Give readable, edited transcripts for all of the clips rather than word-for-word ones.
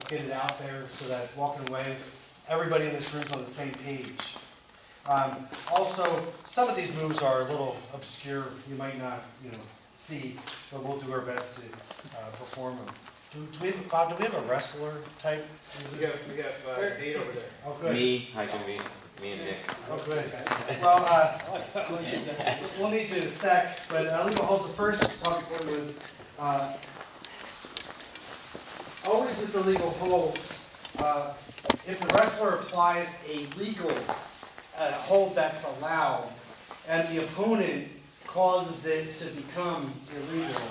get it out there so that walking away, everybody in this room's on the same page. Also, some of these moves are a little obscure. You might not, see, but we'll do our best to perform them. Bob, do we have a wrestler type? We have Nate over there. Oh, good. Me and Nick. Oh, good. Well, we'll need you in a sec, but legal holds. The first topic one was always with the legal holds. If the wrestler applies a legal hold that's allowed, and the opponent causes it to become illegal,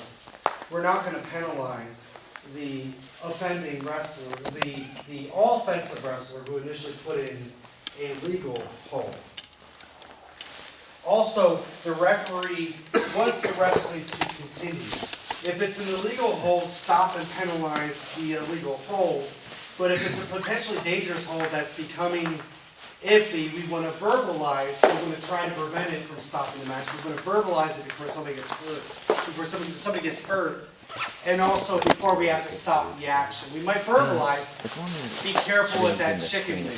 we're not going to penalize the offending wrestler, the offensive wrestler who initially put in a legal hold. Also, the referee wants the wrestling to continue. If it's an illegal hold, stop and penalize the illegal hold. But if it's a potentially dangerous hold that's becoming iffy, we want to verbalize, we're going to try to prevent it from stopping the match. We're going to verbalize it before somebody gets hurt, somebody gets hurt, and also before we have to stop the action. We might verbalize, be careful with that chicken wing,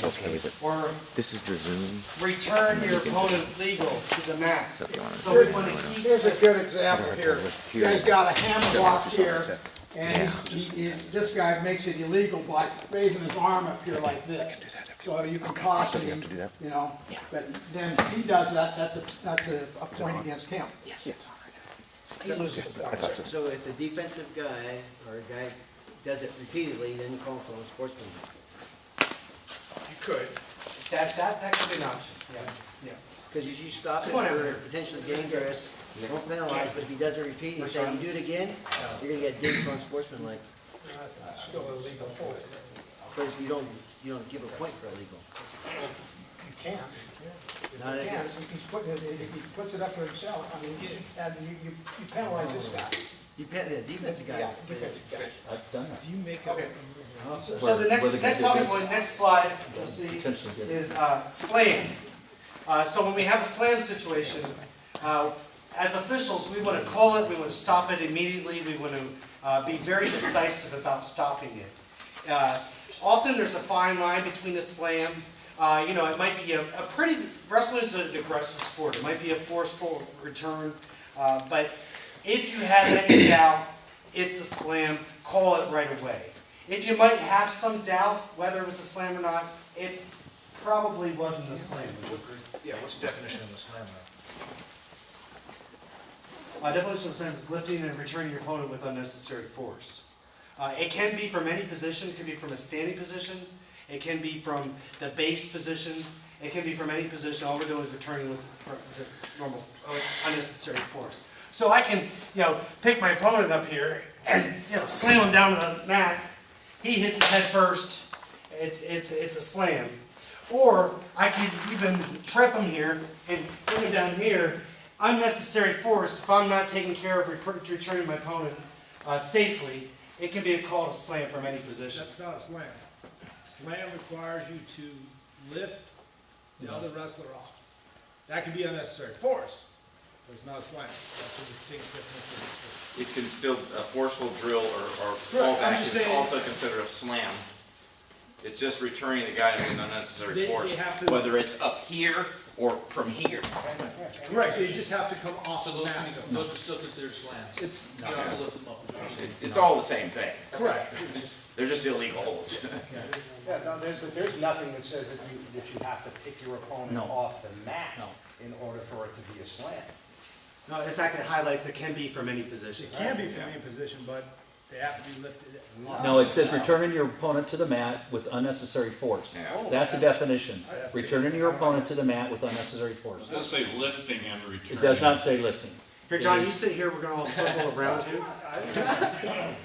or this is the Zoom. return your opponent legal to the mat. So we want to keep Here's a this. good example here. You guys got a hammer block here, and this guy makes it illegal by raising his arm up here like this. So you can caution him, but then he does that, that's a point against him. Yes. He loses the point. So if the defensive guy or a guy does it repeatedly, then you call him a sportsman. You could. That could be an option. Yeah. Because you stop it Come on over for here. potentially dangerous, you won't penalize, but if he does it repeat, you say you do it again, you're gonna get dinged on sportsmanlike. Still illegal hold. But if you don't give a point for illegal. You can. Not If against, he puts it up for himself, and you penalize this guy. you pet the defensive guy. Yeah, defensive guy. I've done that. If you make Okay. it. So the next topic, next slide, you'll see, is slam. So when we have a slam situation, as officials, we want to call it, we want to stop it immediately, we want to be very decisive about stopping it. Often there's a fine line between a slam. It might be wrestling is an aggressive sport. It might be a forceful return, but if you have any doubt, it's a slam, call it right away. If you might have some doubt whether it was a slam or not, it probably wasn't a slam. Yeah, what's the definition of the slam Definition of slam is lifting and returning your opponent with unnecessary force. It can be from any position. It can be from a standing position. It can be from the base position. It can be from any position. All we're doing is returning with normal unnecessary force. So I can, pick my opponent up here and slam him down to the mat. He hits his head first. It's a slam. Or I can even trip him here and put him down here. Unnecessary force. If I'm not taking care of returning my opponent safely, it can be called a slam from any position. That's not a slam. Slam requires you to lift the other wrestler off. That can be unnecessary force, but it's not a slam. That's a distinct difference. It can still, a forceful drill or Correct. fallback I'm just is saying- also considered a slam. It's just returning the guy with unnecessary They force, have to- whether it's up here or from here. Correct, you just have to come off So the those mat. are still considered slams. It's, You don't have to lift them up. It's all the same thing. correct. They're just illegal holds. Yeah, no, there's nothing that says that you have to pick your opponent off the mat in order for it to be a slam. No, in fact, it highlights it can be from any position. It can be from any position, but they have to be lifted. No, it says returning your opponent to the mat with unnecessary force. Yeah. That's a definition. Returning your opponent to the mat with unnecessary force. It does say lifting and returning. It does not say lifting. Here, John, you sit here. We're going to all circle around you.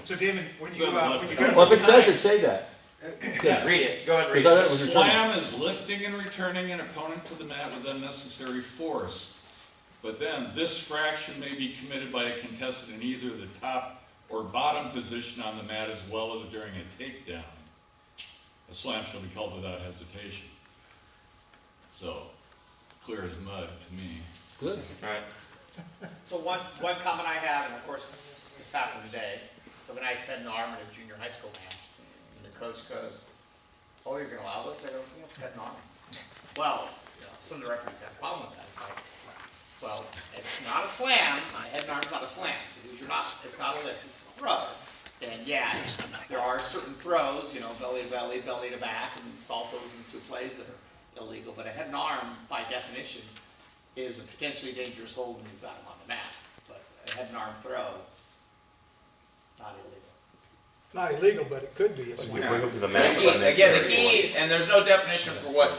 So Damon, when you Well, if it says it, say that. Yeah, read it. Go ahead and read Because I it. thought it was returning. Slam is lifting and returning an opponent to the mat with unnecessary force. But then this fraction may be committed by a contestant in either the top or bottom position on the mat as well as during a takedown. A slam shall be called without hesitation. So, clear as mud to me. Good. All right. So one comment I have, and of course this happened today, but when I set an arm in a junior high school match, and the Coach goes, oh, you're gonna allow this? I go, yeah, it's head and arm. Well, some of the referees have a problem with that. It's like, well, it's not a slam, head and arm's not a slam, because it's not a lift, it's a throw. And yeah, there are certain throws, belly to belly, belly to back, and saltos and suples that are illegal, but a head and arm, by definition, is a potentially dangerous hold when you've got them on the mat. But a head and arm throw, not illegal. Not illegal, but it could be a slam. Again, the key, and there's no definition for what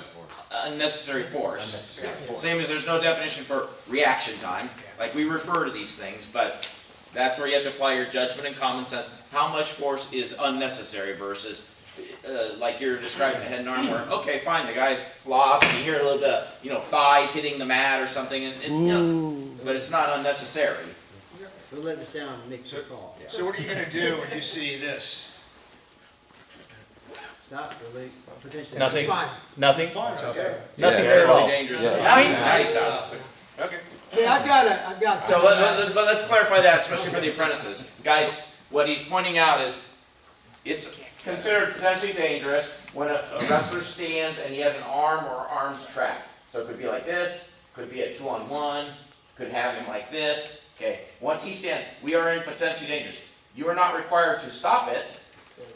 unnecessary force. Same as there's no definition for reaction time. Like, we refer to these things, but that's where you have to apply your judgment and common sense. How much force is unnecessary versus, like you're describing a head and arm where, okay, fine, the guy flops, and you hear a little bit of, thighs hitting the mat or something, but it's not unnecessary. We'll let the sound make the call. So what are you gonna do when you see this? Stop, release, potentially. Nothing, Fine. nothing, Okay. nothing at all. Dangerous. Now you stop. Okay. Hey, I've got. So but let's clarify that, especially for the apprentices. Guys, what he's pointing out is it's considered potentially dangerous when a wrestler stands and he has an arm or arms trapped. So it could be like this, could be a 2-on-1, could have him like this. Okay, once he stands, we are in potentially dangerous. You are not required to stop it.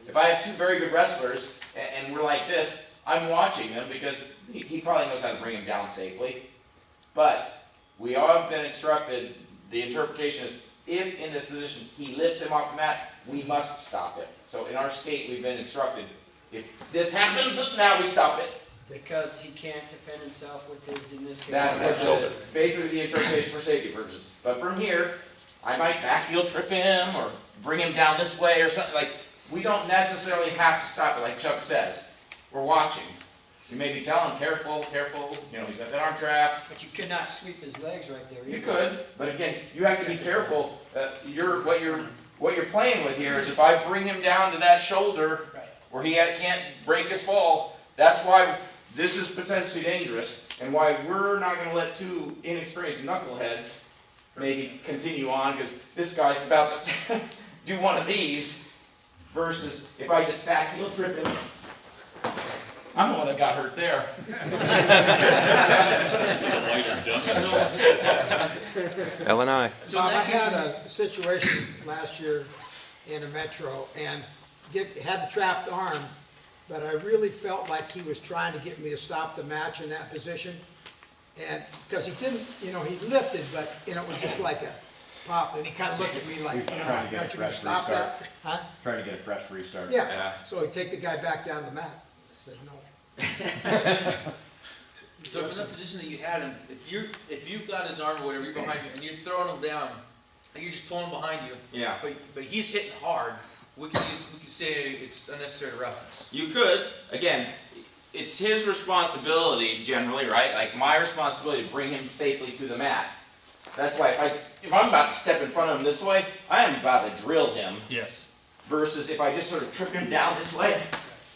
If I have two very good wrestlers and we're like this, I'm watching them because he probably knows how to bring him down safely. But we all have been instructed, the interpretation is, if in this position he lifts him off the mat, we must stop it. So in our state, we've been instructed, if this happens, now we stop it. Because he can't defend himself with his, in this case. That's basically the interpretation for safety purposes. But from here, I might backheel trip him or bring him down this way or something. Like, we don't necessarily have to stop it, like Chuck says. We're watching. You may be telling him, careful, careful, he's got that arm trap. But you could not sweep his legs right there either. You could, but again, you have to be careful. What you're playing with here is if I bring him down to that shoulder where he can't break his fall, that's why this is potentially dangerous and why we're not going to let two inexperienced knuckleheads maybe continue on, because this guy's about to do one of these versus if I just backheel trip him. I'm the one that got hurt there. L&I. So I had a situation last year in a metro and had the trapped arm, but I really felt like he was trying to get me to stop the match in that position. And because he didn't, he lifted, but it was just like a pop, and he kind of looked at me like, trying to get aren't a you going to fresh stop restart. that? Huh? Trying to get a fresh restart. Yeah. So he'd take the guy back down the mat. I said, no. So from the position that you had him, if you got his arm or whatever, you're behind you, and you're throwing him down, and you're just pulling behind you. Yeah. But he's hitting hard. We could say it's unnecessary roughness. You could, again, it's his responsibility generally, right? Like my responsibility to bring him safely to the mat. That's why if I'm about to step in front of him this way, I am about to drill him. Yes. Versus if I just sort of trip him down this way,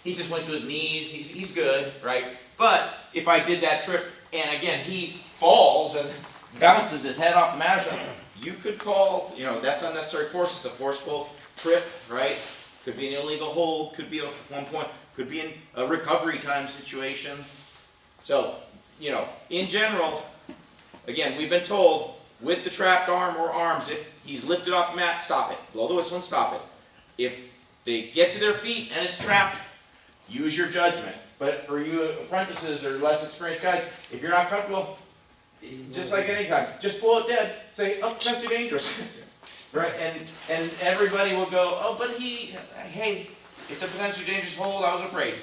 he just went to his knees, he's good, right? But if I did that trip, and again, he falls and bounces his head off the mat or something, you could call, that's unnecessary force. It's a forceful trip, right? Could be an illegal hold, could be at one point, could be in a recovery time situation. So, in general, again, we've been told with the trapped arm or arms, if he's lifted off the mat, stop it. Blow the whistle and stop it. If they get to their feet and it's trapped, use your judgment. But for you apprentices or less experienced guys, if you're not comfortable, just like any time, just pull it dead. Say, oh, that's too dangerous. Right? And everybody will go, oh, but hey, it's a potentially dangerous hold, I was afraid.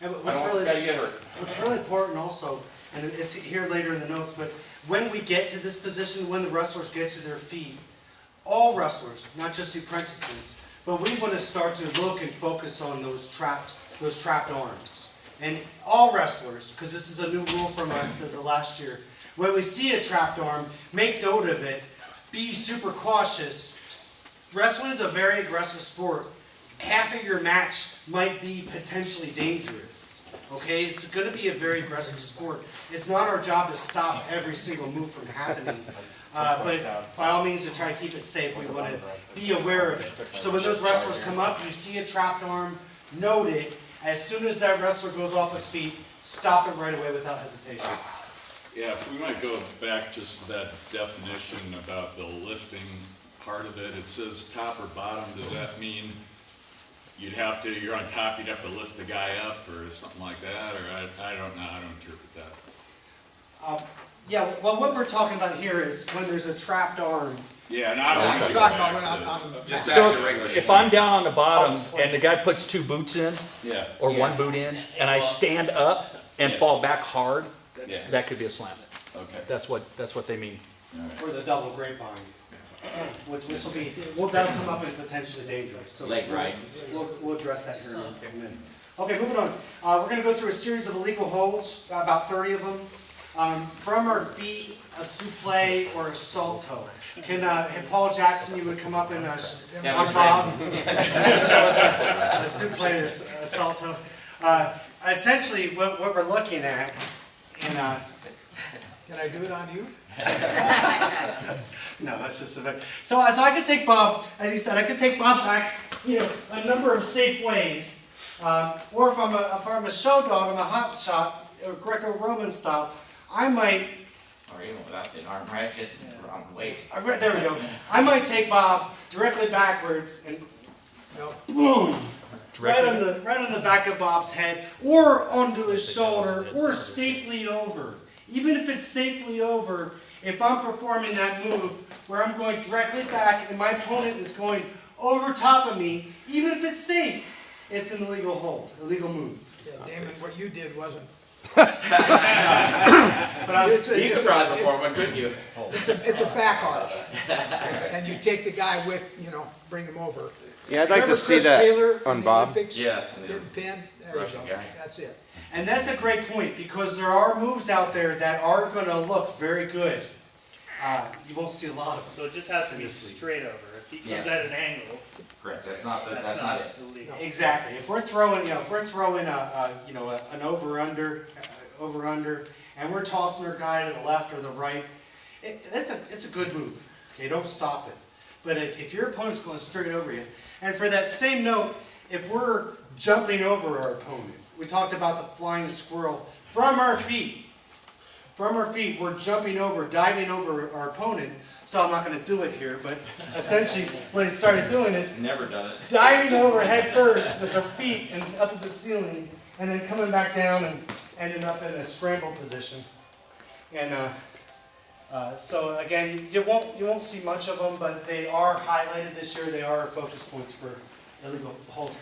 And I don't want this guy to get hurt. what's really important also, and it's here later in the notes, but when we get to this position, when the wrestlers get to their feet, all wrestlers, not just the apprentices, but we want to start to look and focus on those trapped arms. And all wrestlers, because this is a new rule from us as of last year, when we see a trapped arm, make note of it, be super cautious. Wrestling is a very aggressive sport. Half of your match might be potentially dangerous. Okay, it's going to be a very aggressive sport. It's not our job to stop every single move from happening. But by all means, to try to keep it safe, we want to be aware of it. So when those wrestlers come up, you see a trapped arm, note it. As soon as that wrestler goes off his feet, stop it right away without hesitation. Yeah, if we might go back just to that definition about the lifting part of it, it says top or bottom, does that mean you're on top, you'd have to lift the guy up or something like that, or I don't know, I don't interpret that. Yeah, well, what we're talking about here is when there's a trapped arm. Yeah, and I don't want to I'm go talking back about to- when I'm Just back. back to regular. If I'm down on the bottom and the guy puts 2 boots in, Yeah, or 1 boot in, and I stand up and Yeah. fall back hard, yeah, that could be a slam. okay. That's what they mean. Or the double grapevine, which will be, well, that'll come up and potentially dangerous. So Leg ride. We'll address that here in a minute. Okay, moving on. We're gonna go through a series of illegal holds, about 30 of them. From our feet, a souffle or a salto. Can Paul Jackson, you would come up and on Bob, show us a souffle or a salto. Essentially, what we're looking at, and Can I do it on you? no, that's just a bit. So I could take Bob, as he said, I could take Bob back, a number of safe ways. Or if I'm a show dog, I'm a hot shot, or Greco-Roman style, I might. Or even without the arm, right? Just around the waist. There we go. I might take Bob directly backwards and boom, right on the back of Bob's head, or onto his shoulder, or safely over. Even if it's safely over, if I'm performing that move where I'm going directly back and my opponent is going over top of me, even if it's safe, it's an illegal hold, illegal move. Yeah, Damon, what you did wasn't. But You could probably perform one, couldn't you? It's a back arch. And you take the guy with, bring him over. Yeah, I'd like to Remember see Chris that Taylor on in the Bob. Olympics? Yes. Getting pinned? There you Russian go. guy. That's it. And that's a great point, because there are moves out there that are going to look very good. You won't see a lot of them. So it just has to be straight over. If he comes Yes. at an angle, Correct, that's not it. illegal. Exactly. If we're throwing, an over/under, and we're tossing our guy to the left or the right, it's a good move. Okay, don't stop it. But if your opponent's going straight over you, and for that same note, if we're jumping over our opponent, we talked about the flying squirrel from our feet. From our feet, we're jumping over, diving over our opponent. So I'm not going to do it here, but essentially what he started doing is Never done it. diving over head first with their feet and up at the ceiling, and then coming back down and ending up in a scramble position. And so again, you won't see much of them, but they are highlighted this year. They are focus points for illegal holds.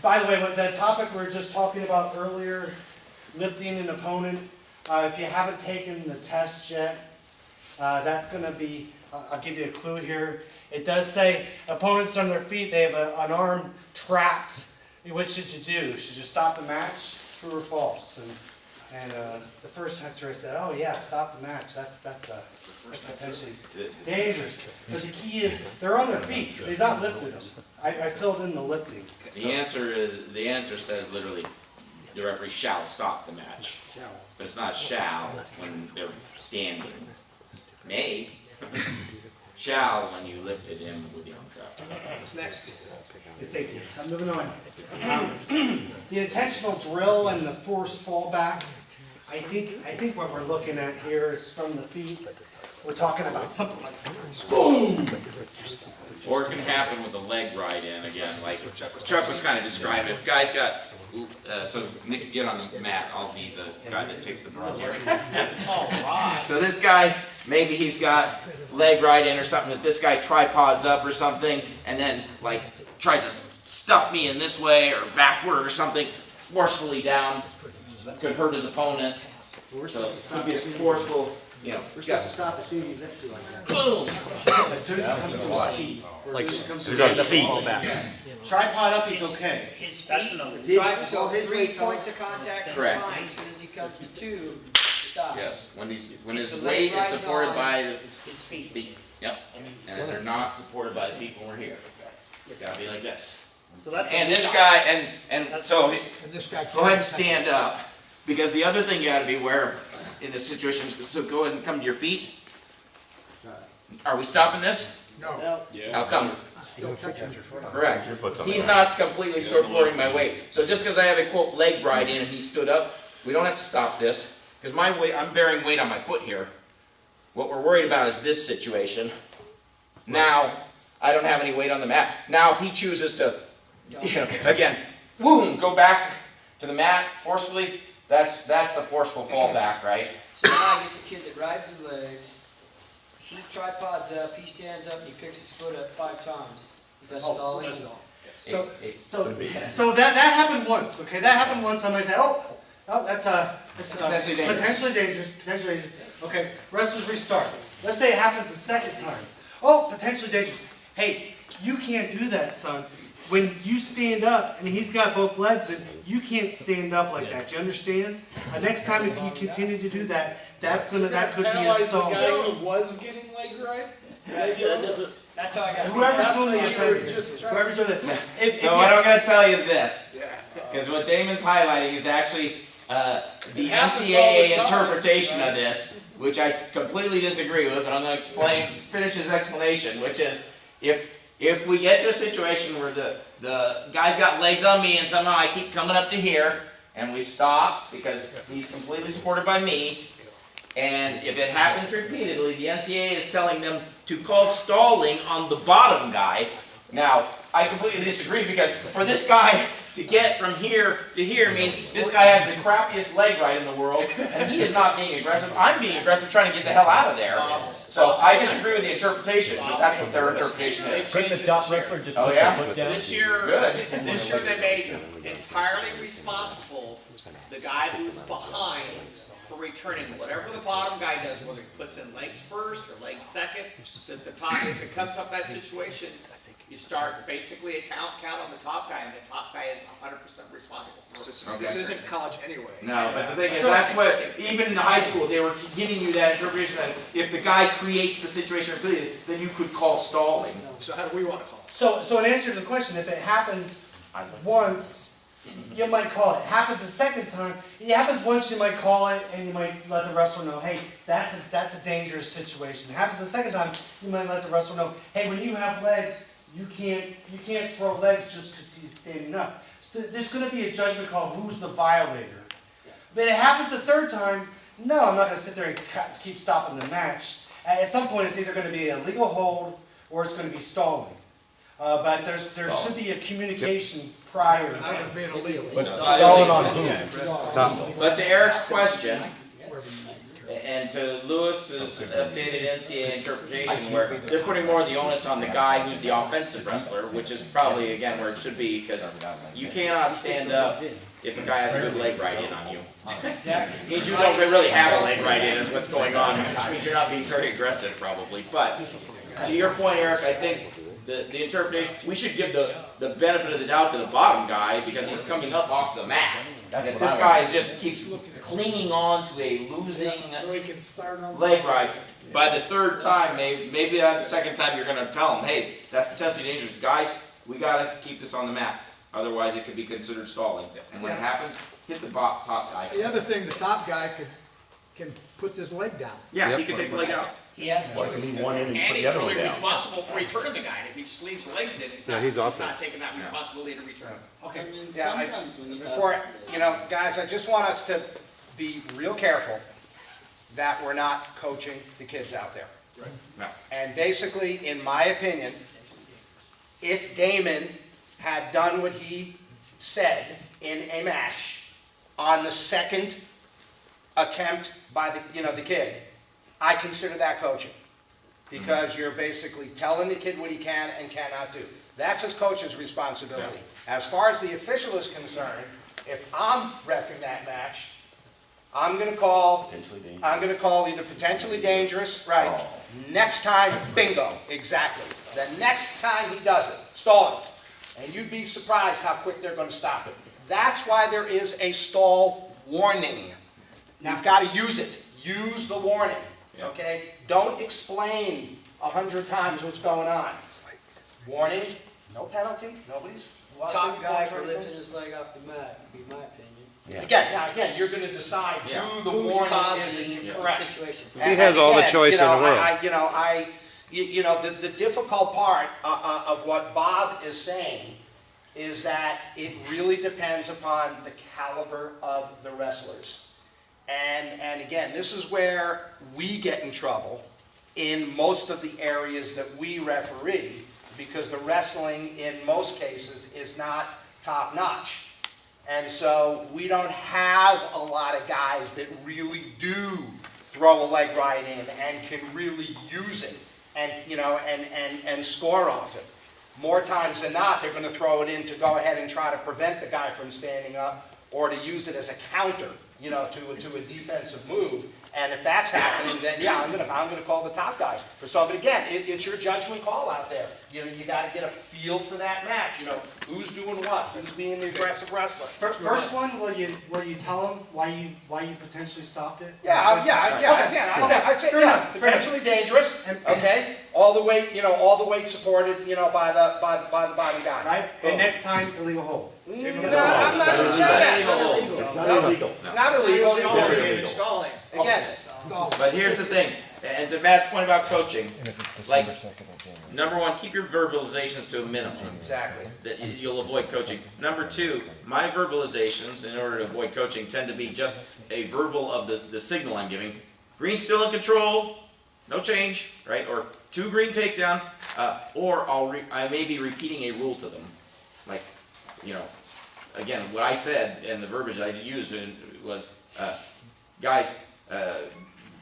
By the way, with that topic we were just talking about earlier, lifting an opponent. If you haven't taken the test yet, that's going to be, I'll give you a clue here. It does say opponents on their feet, they have an arm trapped. What should you do? Should you stop the match? True or false? And the first answer I said, oh yeah, stop the match. That's potentially dangerous. But the key is they're on their feet. They've not lifted them. I filled in the lifting. The answer says literally, the referee shall stop the match. But it's not shall when they're standing. May. Shall when you lifted him with the arm trap. What's next? Thank you. I'm moving on. The intentional drill and the forced fallback. I think what we're looking at here is from the feet. We're talking about something like boom. Or it can happen with the leg right in again, like Chuck was kind of describing. If guys got, so Nick, get on the mat. I'll be the guy that takes the brunt here. So this guy, maybe he's got leg right in or something. If this guy tripods up or something, and then like tries to stuff me in this way or backward or something, forcefully down, could hurt his opponent. So it could be a forceful. We're supposed to stop as soon as he's next to like that. Boom! As soon as it comes to his feet. Like, the feet. Tripod up, he's okay. His That's feet, another. so his 3 weight's points of contact is Correct. fine. As soon as he comes to 2, stop. Yes, when his The weight leg is rides supported on by the his feet. feet. Yep. And if they're not supported by the feet when we're here, it's gotta be like this. So that's And this guy, and so And this guy. go ahead and stand up, because the other thing you gotta be aware of in this situation, so go ahead and come to your feet. Are we stopping this? No. Well, Yeah. How come? Still touching your foot. Correct. Your foot's on the He's ground. not completely supporting my weight. So just because I have a quote leg right in and he stood up, we don't have to stop this because my weight, I'm bearing weight on my foot here. What we're worried about is this situation. Now, I don't have any weight on the mat. Now, if he chooses to, again, boom, go back to the mat forcefully, that's the forceful fallback, right? So now I get the kid that rides the legs, he tripods up, he stands up, and he picks his foot up 5 times. Is that stalling? So that happened once, okay? That happened once. Somebody said, oh, that's Potentially dangerous. potentially dangerous. Okay, wrestlers restart. Let's say it happens a second time. Oh, potentially dangerous. Hey, you can't do that, son. When you stand up and he's got both legs in, you can't stand up like that. Do you understand? Next time, if you continue to do that, that could be a stall. The guy who was getting leg right? That's how I got. Whoever's doing the offending. Whoever's doing this. So what I'm going to tell you is this, because what Damon's highlighting is actually the NCAA interpretation of this, which I completely disagree with, but I'm going to finish his explanation, which is if we get to a situation where the guy's got legs on me and somehow I keep coming up to here, and we stop because he's completely supported by me, and if it happens repeatedly, the NCAA is telling them to call stalling on the bottom guy. Now, I completely disagree because for this guy to get from here to here means this guy has the crappiest leg right in the world, and he is not being aggressive. I'm being aggressive trying to get the hell out of there. So I disagree with the interpretation, but that's what their interpretation is. Couldn't the top wrestler just Oh, put yeah? their foot down? This year, Good. they made entirely responsible the guy who's behind for returning whatever the bottom guy does, whether he puts in legs first or legs second. At the top, if it comes up that situation, you start basically a count on the top guy, and the top guy is 100% responsible for it. This isn't college anyway. No, but the thing is, that's what, even in the high school, they were giving you that interpretation that if the guy creates the situation repeatedly, then you could call stalling. So how do we want to call it? So in answer to the question, if it happens once, you might call it. Happens a second time, it happens once, you might call it, and you might let the wrestler know, hey, that's a dangerous situation. It happens a second time, you might let the wrestler know, hey, when you have legs, you can't throw legs just because he's standing up. So there's going to be a judgment call who's the violator. But it happens the third time, no, I'm not going to sit there and keep stopping the match. At some point, it's either going to be a legal hold or it's going to be stalling. But there should be a communication prior. I would be illegal. Stalling on who? But to Eric's question, and to Lewis's updated NCAA interpretation, where they're putting more of the onus on the guy who's the offensive wrestler, which is probably, again, where it should be, because you cannot stand up if a guy has a good leg right in on you. It means you don't really have a leg right in is what's going on, which means you're not being very aggressive, probably. But to your point, Eric, I think the interpretation, we should give the benefit of the doubt to the bottom guy because he's coming up off the mat. This guy just keeps clinging on to a losing leg right. By the third time, maybe the second time, you're going to tell him, hey, that's potentially dangerous. Guys, we got to keep this on the mat. Otherwise, it could be considered stalling. And when it happens, hit the top guy. The other thing, the top guy can put this leg down. Yeah, he can take the leg out. He has Well, I can leave one in and put And the he's other one really down. responsible for returning the guy, and if he just leaves the legs in, he's not taking that responsibility to return. Okay. Guys, I just want us to be real careful that we're not coaching the kids out there. No. And basically, in my opinion, if Damon had done what he said in a match on the second attempt by the kid, I consider that coaching. Because you're basically telling the kid what he can and cannot do. That's his coach's responsibility. As far as the official is concerned, if I'm reffing that match, I'm going to call either potentially dangerous, right? Next time, bingo, exactly. The next time he does it, stall it. And you'd be surprised how quick they're going to stop it. That's why there is a stall warning. You've got to use it. Use the warning, okay? Don't explain 100 times what's going on. Warning, no penalty, nobody's lost any Top guy points or for anything. lifting his leg off the mat, would be my opinion. Again, you're going to decide who the Who's warning causing is the correct. situation. And He has all the again, choice in the world. you know, the difficult part of what Bob is saying is that it really depends upon the caliber of the wrestlers. And again, this is where we get in trouble in most of the areas that we referee, because the wrestling in most cases is not top notch. And so we don't have a lot of guys that really do throw a leg right in and can really use it and, you know, and score off it. More times than not, they're going to throw it in to go ahead and try to prevent the guy from standing up, or to use it as a counter, you know, to a defensive move. And if that's happening, then yeah, I'm gonna call the top guy for something. Again, it's your judgment call out there. You know, you got to get a feel for that match. You know, who's doing what, who's being the aggressive wrestler. First one, will you tell them why you potentially stopped it? Yeah. Again, I'd say yeah, potentially dangerous. Okay, all the weight supported, you know, by the bottom guy. Right. And next time, illegal hold. No, I'm not even saying that. It's not illegal. Not illegal. Stalling. Again. But here's the thing, and to Matt's point about coaching, like, number one, keep your verbalizations to a minimum. Exactly. That you'll avoid coaching. Number two, my verbalizations, in order to avoid coaching, tend to be just a verbal of the signal I'm giving. Green still in control, no change, right? Or 2 green takedown, or I may be repeating a rule to them. Like, you know, again, what I said and the verbiage I used was, guys,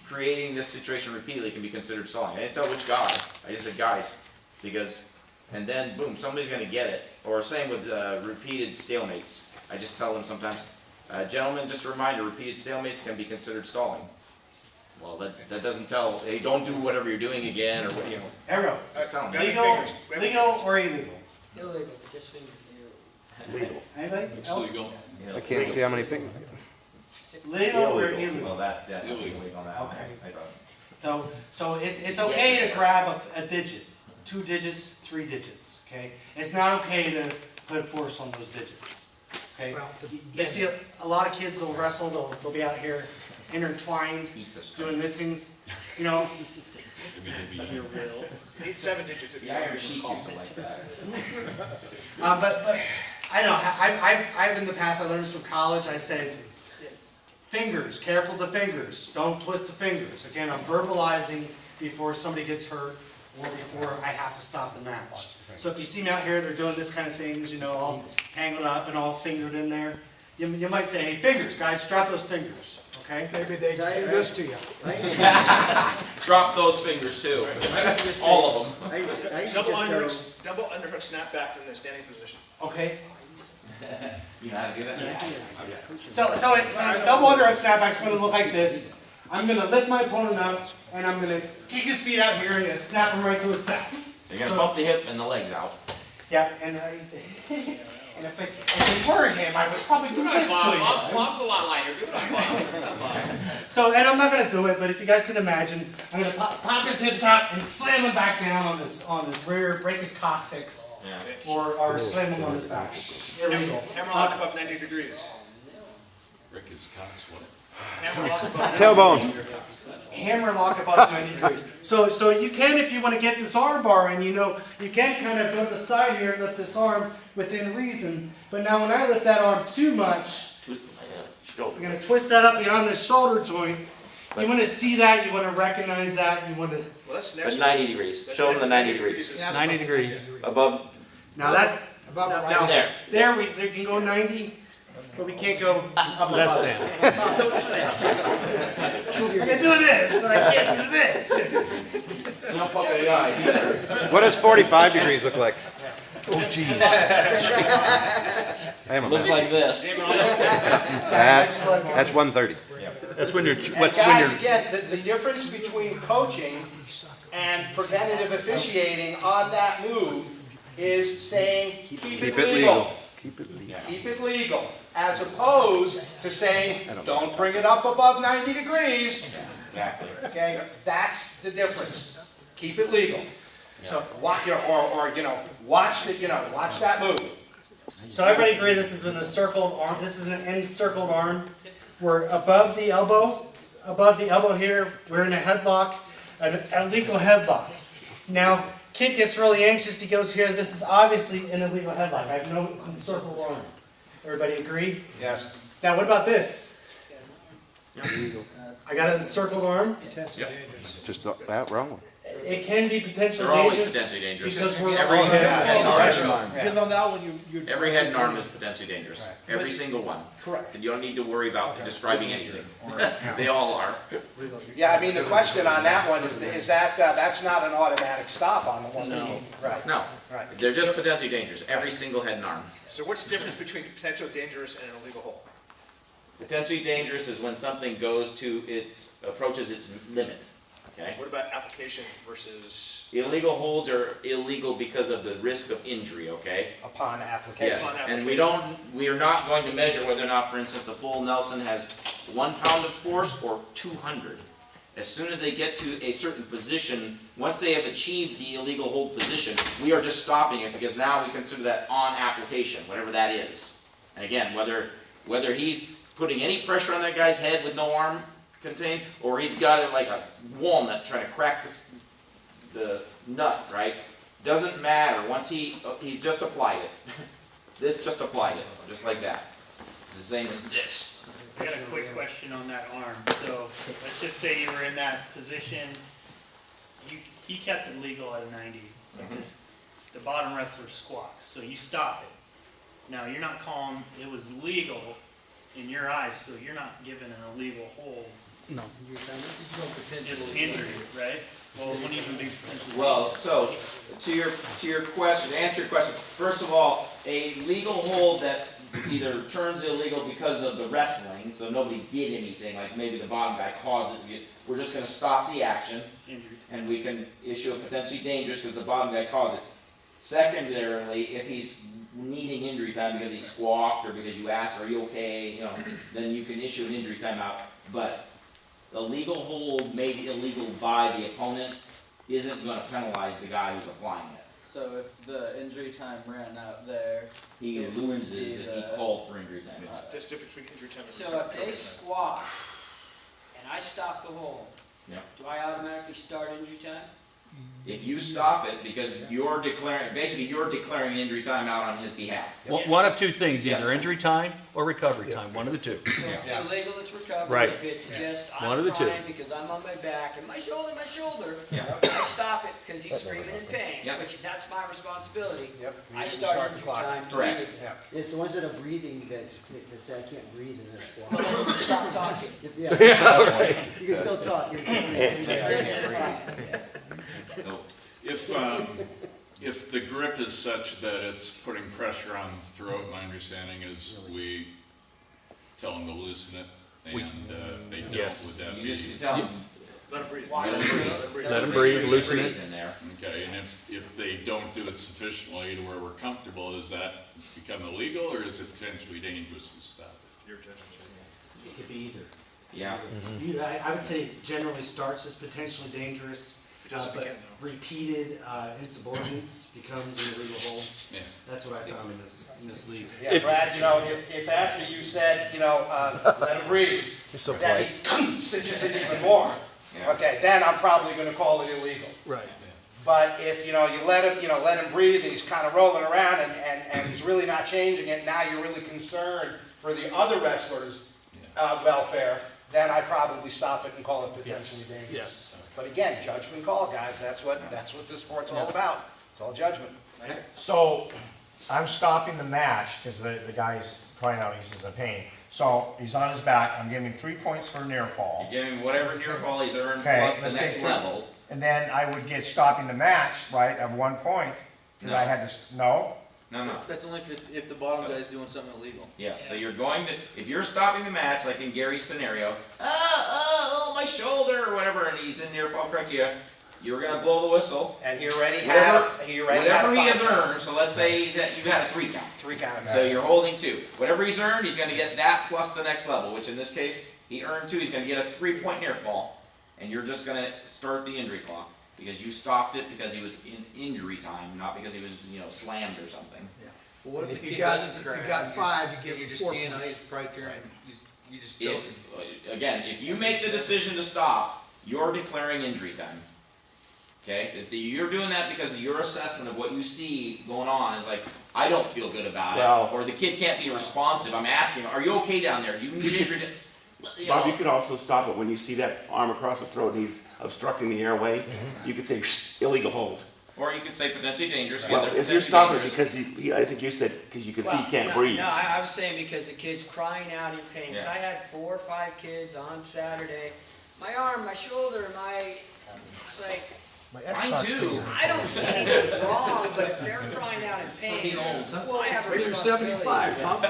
creating this situation repeatedly can be considered stalling. I didn't tell which guy. I just said guys, because, and then boom, somebody's going to get it. Or same with repeated stalemates. I just tell them sometimes, gentlemen, just a reminder, repeated stalemates can be considered stalling. Well, that doesn't tell, hey, don't do whatever you're doing again, or what, you know. There we go. Just tell them. Legal or illegal? Illegal, just fingers. Legal. Anybody It's else? legal. You know, I can't see how many fingers. Legal or illegal? Well, that's definitely Illegal. illegal on that. Okay. So it's okay to grab a digit, 2 digits, 3 digits. Okay. It's not okay to put force on those digits. Okay. You see a lot of kids will wrestle. They'll be out here intertwined, doing this things. You know. Need 7 digits if you The want. Irish sheep used to like that. But I know I've in the past, I learned this from college. I said, fingers, careful the fingers. Don't twist the fingers. Again, I'm verbalizing before somebody gets hurt or before I have to stop the match. So if you see me out here, they're doing this kind of things, you know, all tangled up and all fingered in there. You might say, hey, fingers, guys, drop those fingers. Okay? Maybe they do this to you. Drop those fingers too. All of them. I used to Double underhook snap back from the standing position. Okay. You know how to do that? Yeah. So a double underhook snapback's going to look like this. I'm going to lift my opponent up, and I'm going to kick his feet out here and snap him right to his back. So you're going to bump the hip and the legs out. Yeah, and if they were him, I would probably do this to him. Bob's a lot lighter. Do it on Bob. So, and I'm not going to do it, but if you guys can imagine, I'm going to pop his hips out and slam him back down on his rear, break his coccyx, or slam him on his back. Illegal. Hammerlock above 90 degrees. Rick is what? Hammerlock above Tailbone. Hammerlock above 90 degrees. So you can, if you want to get this arm bar, and you know, you can kind of go to the side here and lift this arm within reason. But now when I lift that arm too much, you're going to twist that up beyond the shoulder joint. You want to see that, you want to recognize that, you want to... Well, that's But 90 degrees. Show them the 90 degrees. 90 degrees. Above. Now that... Above Now, right there. There we can go 90, but we can't go up Less above. than. I can do this, but I can't do this. You don't poke any eyes either. What does 45 degrees look like? Oh, jeez. I am a Looks man. like this. That's 130. That's when you're, And guys, again, the difference between coaching and preventative officiating on that move is saying, keep it legal. Keep it legal. Keep it legal, as opposed to saying, don't bring it up above 90 degrees. Exactly. Okay, that's the difference. Keep it legal. So watch, watch that move. So everybody agree this is an encircled arm. This is an encircled arm. We're above the elbow. Above the elbow here, we're in a headlock, a legal headlock. Now, Kit gets really anxious, he goes here, this is obviously an illegal headlock, I have no circle arm. Everybody agree? Yes. Now, what about this? I got a circled arm. Just that wrong. It can be potentially They're always dangerous. potentially dangerous. Because we're Every head, Because on that one, you. every head and arm is potentially dangerous. Every single one. Correct. And you don't need to worry about describing anything. They all are. Yeah, I mean, the question on that one is that, that's not an automatic stop on the one. No. Right. No, Right. they're just potentially dangerous. Every single head and arm. So what's the difference between potential dangerous and an illegal hold? Potentially dangerous is when something goes to approaches its limit. Okay. What about application versus? Illegal holds are illegal because of the risk of injury. Okay. Upon application. Yes, and we are not going to measure whether or not, for instance, the full Nelson has 1 pound of force or 200. As soon as they get to a certain position, once they have achieved the illegal hold position, we are just stopping it because now we consider that on application, whatever that is. And again, whether he's putting any pressure on that guy's head with no arm contained, or he's got it like a walnut trying to crack the nut, right? Doesn't matter. Once he's just applied it. This just applied it, just like that. It's the same as this. I got a quick question on that arm. So let's just say you were in that position. He kept it legal at 90. Like this, the bottom wrestler squats. So you stop it. Now you're not calling it was legal in your eyes, so you're not given an illegal hold. No. Just injury, right? Well, it wouldn't even be potentially. Well, so to your question, to answer your question, first of all, a legal hold that either turns illegal because of the wrestling, so nobody did anything, like maybe the bottom guy caused it, we're just going to stop the action, and we can issue a potentially dangerous because the bottom guy caused it. Secondarily, if he's needing injury time because he squawked or because you asked, are you okay, you know, then you can issue an injury timeout. But a legal hold made illegal by the opponent isn't going to penalize the guy who's applying it. So if the injury time ran out there, He loses if he called for injury time. There's a difference between injury time and. So if they squat and I stop the hold, Yeah. do I automatically start injury time? If you stop it, because you're declaring injury time out on his behalf. One of two things, Yes. either injury time or recovery time, one of the two. So if it's illegal, it's recovery. Right. If it's just, One I'm of the two. crying because I'm on my back and my shoulder, Yeah. I stop it because he's screaming in pain, Yep. which that's my responsibility. Yep. I You start start the injury clock. time Correct. immediately. Yeah. It's the ones that are breathing that say, I can't breathe in this But one. then you stop talking. Yeah. You can still talk. You're That's fine. So, If the grip is such that it's putting pressure on the throat, my understanding is we tell them to loosen it, and they don't, Yes. would that you be? just tell him, Let him breathe. Let him breathe, loosen breathe it. in there. Okay, and if they don't do it sufficiently to where we're comfortable, does that become illegal, or is it potentially dangerous to stop it? Your judgment. It could be either. Yeah. I would say generally starts as potentially dangerous, Just but begin, though. repeated insubordinance becomes an illegal hold. Yeah. That's what I found in this league. Yeah, Brad, you know, if after you said, you know, let him breathe, so then he cinches it even more, okay, then I'm probably gonna call it illegal. Right. But if, you know, you let him breathe and he's kind of rolling around and he's really not changing it, now you're really concerned for the other wrestlers' welfare, then I probably stop it and call it potentially dangerous. Yes. But again, judgment call, guys, that's what this sport's all about. It's all judgment. So, I'm stopping the match, because the guy's crying out, he's in pain. So, he's on his back, I'm giving 3 points for near fall. You're giving whatever near fall he's earned Okay, plus the let's next say level. And then I would get stopping the match, right, at 1 point, because I had to, no? No. That's only if the bottom guy's doing something illegal. Yes, so you're going to, if you're stopping the match, like in Gary's scenario, my shoulder or whatever, and he's in near fall criteria, you're going to blow the whistle. And he already Whatever had he has 5 count. earned, so let's say you've had a 3 count. 3 count. So you're holding 2. Whatever he's earned, he's going to get that plus the next level, which in this case, he earned 2. He's going to get a 3-point near fall, and you're just going to start the injury clock because you stopped it because he was in injury time, not because he was, slammed or something. But what If the you kid got- doesn't if you crack, got 5, you give you're him just 4 seeing points. he's probably turning, you just joking. If you make the decision to stop, you're declaring injury time. Okay, if you're doing that because of your assessment of what you see going on is like, I don't feel good about Well- it, or the kid can't be responsive. I'm asking, are you okay down there? You need injured. Bob, you could also stop it when you see that arm across the throat and he's obstructing the airway. You could say illegal hold. Or you could say potentially dangerous. Well, Yeah, they're if you're potentially stopping dangerous. because I think you said because you can see Well, he can't no, breathe. No, I was saying because the kid's crying out in pain. 'Cause Yeah. I had 4 or 5 kids on Saturday. My arm, my shoulder, it's like, Mine too. I don't see anything wrong, but if they're crying out in pain, well, I have a Raise your responsibility. 75, Tom.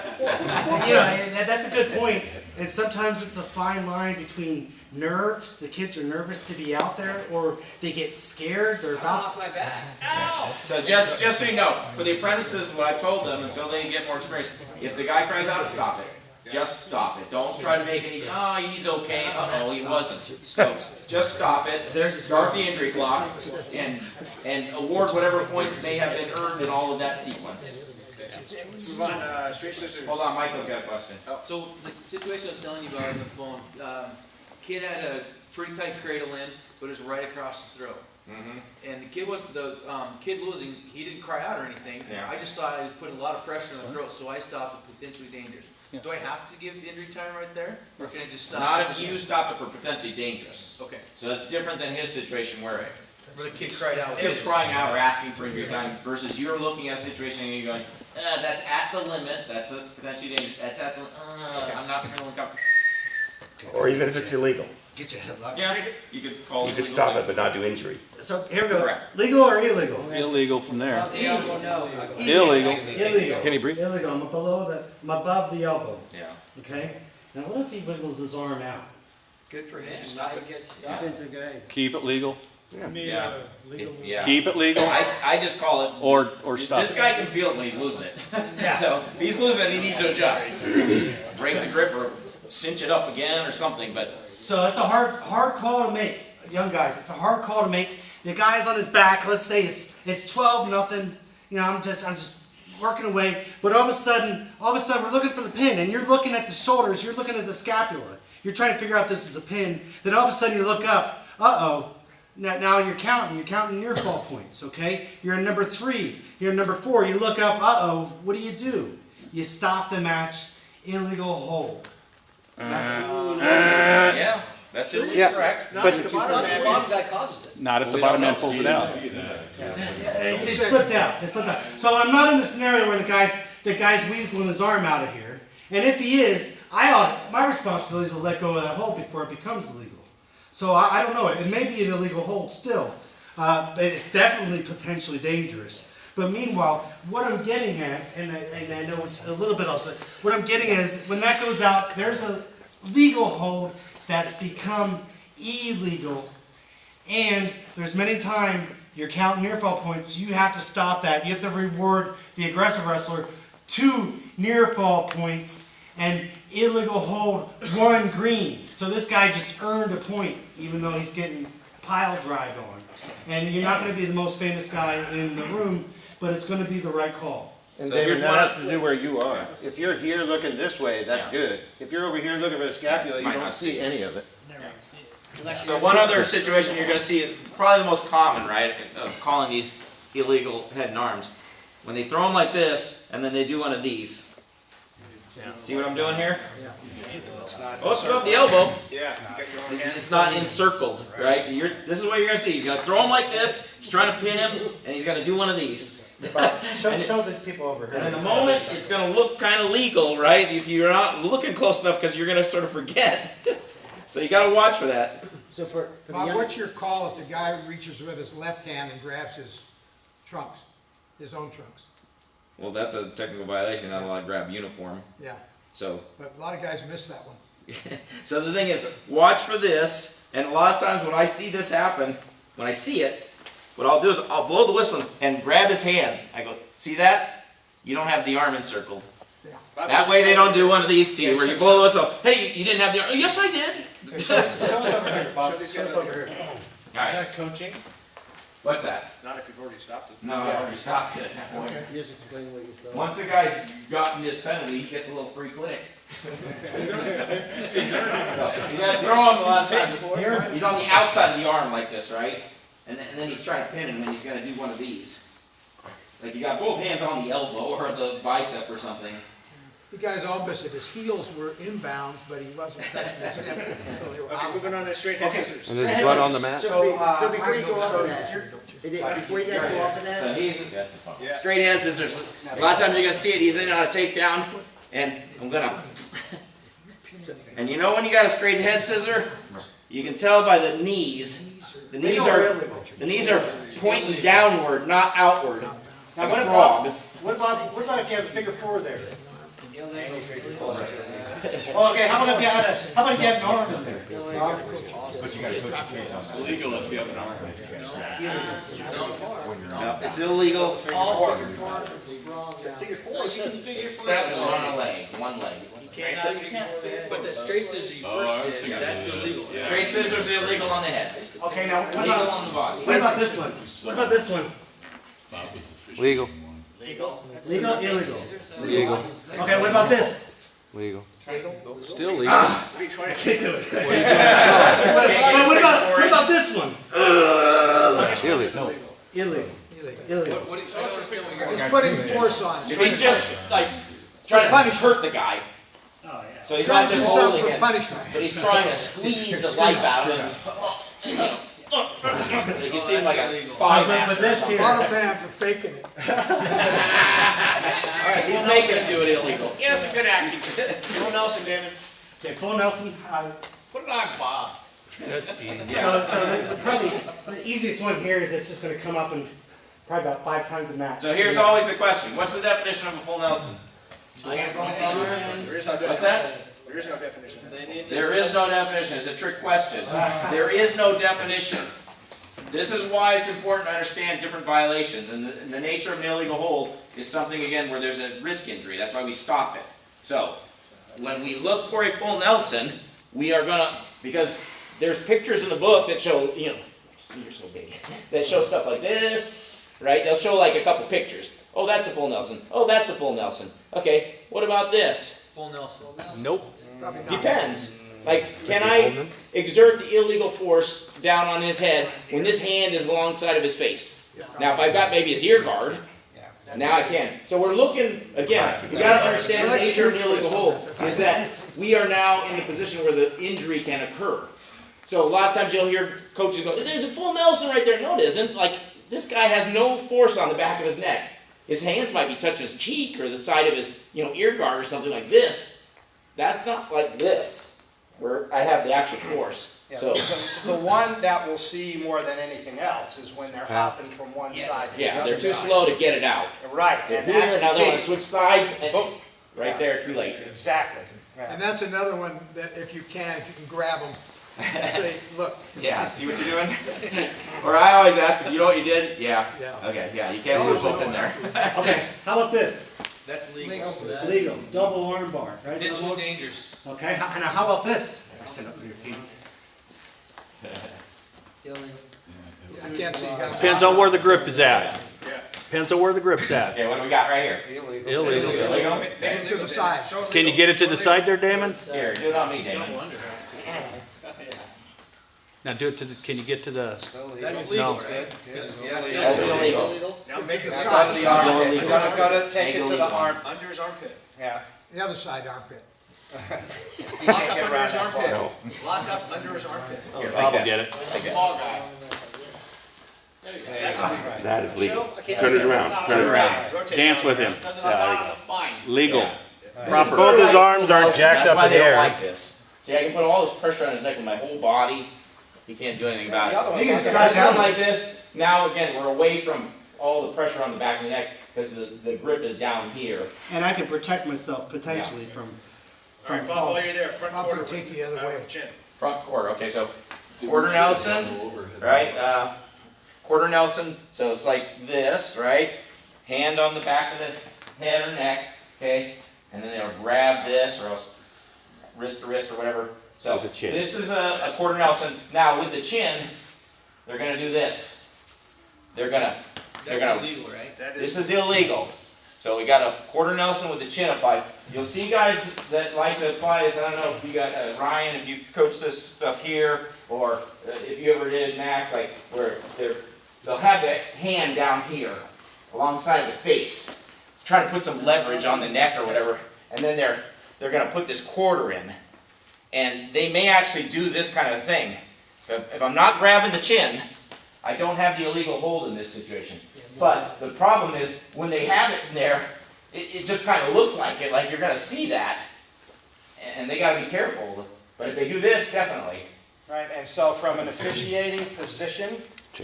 Yeah, and that's a good point. And sometimes it's a fine line between nerves, the kids are nervous to be out there, or they get scared, they're I'm about. off my back. Ow! So just so you know, for the apprentices, what I told them until they get more experience, if the guy cries out, stop it. Just stop it. Don't try to make any, oh, he's okay, uh-oh, he wasn't. So just stop it, start the injury clock, and award whatever points may have been earned in all of that sequence. Move on, straight scissors. Hold on, Michael's got a question. So the situation I was telling you about on the phone, kid had a pretty tight cradle in, but it was right across the throat. And the kid wasn't, kid losing, he didn't cry out or anything. Yeah. I just saw he was putting a lot of pressure on the throat, so I stopped it potentially dangerous. Do I have to give injury time right there, or can I just stop? Not it? if you stop it for potentially dangerous. Okay. So that's different than his situation where Where the kid cried out. kid's crying out or asking for injury time versus you're looking at a situation and you're going, that's at the limit, that's a potentially dangerous, that's at the, I'm not feeling comfortable. Or even if it's illegal. Get your headlock. Yeah, you could call it You could illegal stop too. it but not do injury. So here we go. Correct. Legal or illegal? Illegal from there. The elbow, no. Illegal. Illegal. Can he breathe? Illegal. I'm I'm above the elbow. Yeah. Okay? Now what if he wiggles his arm out? Good for him. I get stuck. Defensive guy. Keep it legal. I mean, Yeah. legal. Yeah. Keep it legal. I just call it, Or stop this it. guy can feel it when he's losing it. So if he's losing it, he needs to adjust. Break the grip or cinch it up again or something, but. So it's a hard call to make, young guys. It's a hard call to make. The guy's on his back. Let's say it's 12-0. You know, I'm just working away. But all of a sudden we're looking for the pin, and you're looking at the shoulders. You're looking at the scapula. You're trying to figure out if this is a pin. Then all of a sudden you look up. Uh-oh. Now you're counting your fall points. Okay. You're in number 3. You're in number 4. You look up. Uh-oh. What do? You stop the match. Illegal hold. Yeah, that's illegal. Yeah, Correct. but The bottom guy causes it. Not if the bottom man pulls it out. It slipped out. It slipped out. So I'm not in the scenario where the guy's weaseling his arm out of here. And if he is, my responsibility is to let go of that hold before it becomes illegal. So I don't know. It may be an illegal hold still, but it's definitely potentially dangerous. But meanwhile, what I'm getting at, and I know it's a little bit also, what I'm getting at is when that goes out, there's a legal hold that's become illegal. And there's many times you're counting near fall points, you have to stop that. You have to reward the aggressive wrestler 2 near fall points and illegal hold 1 green. So this guy just earned a point, even though he's getting pile drive on. And you're not going to be the most famous guy in the room, but it's going to be the right call. And So David, here's that one- has to do where you are. If you're here looking this way, that's Yeah. good. If you're over here looking for the scapula, you Might don't not see see any of it. Never see it. Unless So you're- one other situation you're gonna see is probably the most common, right, of calling these illegal head and arms. When they throw them like this, and then they do one of these. See what I'm doing here? Oh, it's above the elbow. Yeah, you got your own hand. It's not encircled, right? This is what you're gonna see. He's gonna throw him like this, he's trying to pin him, and he's gonna do one of these. Show these people over here. And in the moment, it's gonna look kind of legal, right? If you're not looking close enough, because you're gonna sort of forget. So you gotta watch for that. So for the Bob, young, what's your call if the guy reaches with his left hand and grabs his trunks, his own trunks? Well, that's a technical violation, not allowed to grab uniform. Yeah, So, but a lot of guys miss that one. so the thing is, watch for this, and a lot of times when I see this happen, when I see it, what I'll do is I'll blow the whistle and grab his hands. I go, see that? You don't have the arm encircled. That way they don't do one of these to you, where you blow the whistle, hey, you didn't have the arm. Yes, I did. Show us over here, Bob. Show us over here. Is All right, that coaching? what's that? Not if you've already stopped it. No, I already stopped it at that point. just explain what you saw. Once the guy's gotten his penalty, he gets a little free click. So, you gotta throw him a lot of times. He's on the outside of the arm like this, right? and then he's trying to pin him, and he's gonna do one of these. Like you got both hands on the elbow or the bicep or something. You guys all missed it. His heels were inbounds, but he wasn't touching his hip. So they were Okay, out. moving on to straight head scissors. And there's blood on the mat? So before you go off of that, before you guys go off of So that, he's straight hand scissors. A lot of times you're gonna see it. He's in on a takedown, and I'm gonna. And you know when you got a straight head scissor, you can tell by the knees. The knees are pointing downward, not outward. Like a frog. What about if you have a figure four there? Oh, okay, how about if you had an arm in there? It's illegal if you have an arm. No, it's illegal. Figure four, you can figure Except on a leg, one leg. But the straight scissors you first did, that's illegal. Straight scissors are illegal on the head. Okay, now Legal on the body. what about this one? What about this one? Legal. Legal? Legal, illegal. Legal. Okay, what about this? Legal. Still legal. I can't do it. But what about this one? Illegal. Illegal. Illegal. He's putting force on it. He's just like trying to hurt the guy. Oh, yeah. So he's Trying not to just do something holding for it, punishment. but he's trying to squeeze the life out of him. Like you see him like a thigh master. this here. Bottle man for faking it. Alright, he's making him do it illegal. He has a good accent. Full Nelson, Damon. Okay, full Nelson. Put it on Bob. So probably the easiest one here is it's just going to come up and probably about 5 times a match. So here's always the question. What's the definition of a full Nelson? What's that? There is no definition. There is no definition. It's a trick question. There is no definition. This is why it's important to understand different violations. And the nature of an illegal hold is something, again, where there's a risk injury. That's why we stop it. So, when we look for a full Nelson, we are going to, because there's pictures in the book that show, you're so big, that show stuff like this, right? They'll show like a couple pictures. Oh, that's a full Nelson. Oh, that's a full Nelson. Okay, what about this? Full Nelson. Nope. Depends. Like, can I exert the illegal force down on his head when this hand is alongside of his face? Now, if I've got maybe his ear guard, now I can. So we're looking, again, you got to understand the nature of an illegal hold is that we are now in the position where the injury can occur. So a lot of times you'll hear coaches go, there's a full Nelson right there. No, it isn't. Like, this guy has no force on the back of his neck. His hands might be touching his cheek or the side of his, ear guard or something like this. That's not like this, where I have the actual force. Yeah, So the one that we'll see more than anything else is when they're hopping from one side to the yeah, other they're too side. slow to get it out. Right, They're and here, that's now the they want key. to switch sides, and right there, too late. Exactly. Yeah. And that's another one that if you can grab them, say, look. Yeah, see what you're doing? Or I always ask them, you know what you did? Yeah. Yeah. Okay, yeah, you can't put both in there. Okay, how about this? That's legal. Legal, double arm bar, right? Potentially dangerous. Okay, now how about this? Sit up on your feet. I can't see. You gotta- Depends on where the grip is at. Depends on where the grip's at. Okay, what do we got right here? Illegal. Illegal? To the side. Can you get it to the side there, Damon? Here, do it on me, Damon. Now do it to the, can you get to the, That's legal, No. right? That's illegal. Now make it Got the armpit. Illegal. You gotta take it to the Illegal. arm. under his armpit. Yeah. The other side armpit. You Lock can't up get under around his that armpit. far. Lock up under his armpit. Here, Bob will like get this. it. Like Small this. guy. That is legal. Turn it around. Turn it around. Rotate dance with him. Doesn't stop the spine. Legal. Proper. Both his arms aren't jacked That's up why in they the don't air. like this. See, I can put all this pressure on his neck with my whole body. He can't do anything about The other it. one's He can like start that. down like this. Now again, we're away from all the pressure on the back of the neck because the grip is down here. And I can protect myself potentially from All right, Bob, while you're there, front Bob quarter. will take the other way. Chin. Front quarter. Okay, so quarter Nelson, right? Quarter Nelson. So it's like this, right? Hand on the back of the head or neck. Okay, and then they'll grab this or else wrist to wrist or whatever. So With the chin. this is a quarter Nelson. Now with the chin, they're gonna do this. They're gonna. That's illegal, right? That This is illegal. So we got a quarter Nelson with the chin applied. you'll see guys that like to apply this. I don't know if you got Ryan, if you coach this stuff here, or if you ever did Max, like where they'll have the hand down here alongside the face, try to put some leverage on the neck or whatever, and then they're going to put this quarter in, and they may actually do this kind of thing. If I'm not grabbing the chin, I don't have the illegal hold in this situation. But the problem is when they have it in there, it just kind of looks like it, like you're going to see that, and they got to be careful. But if they do this, definitely. Right, and so from an officiating position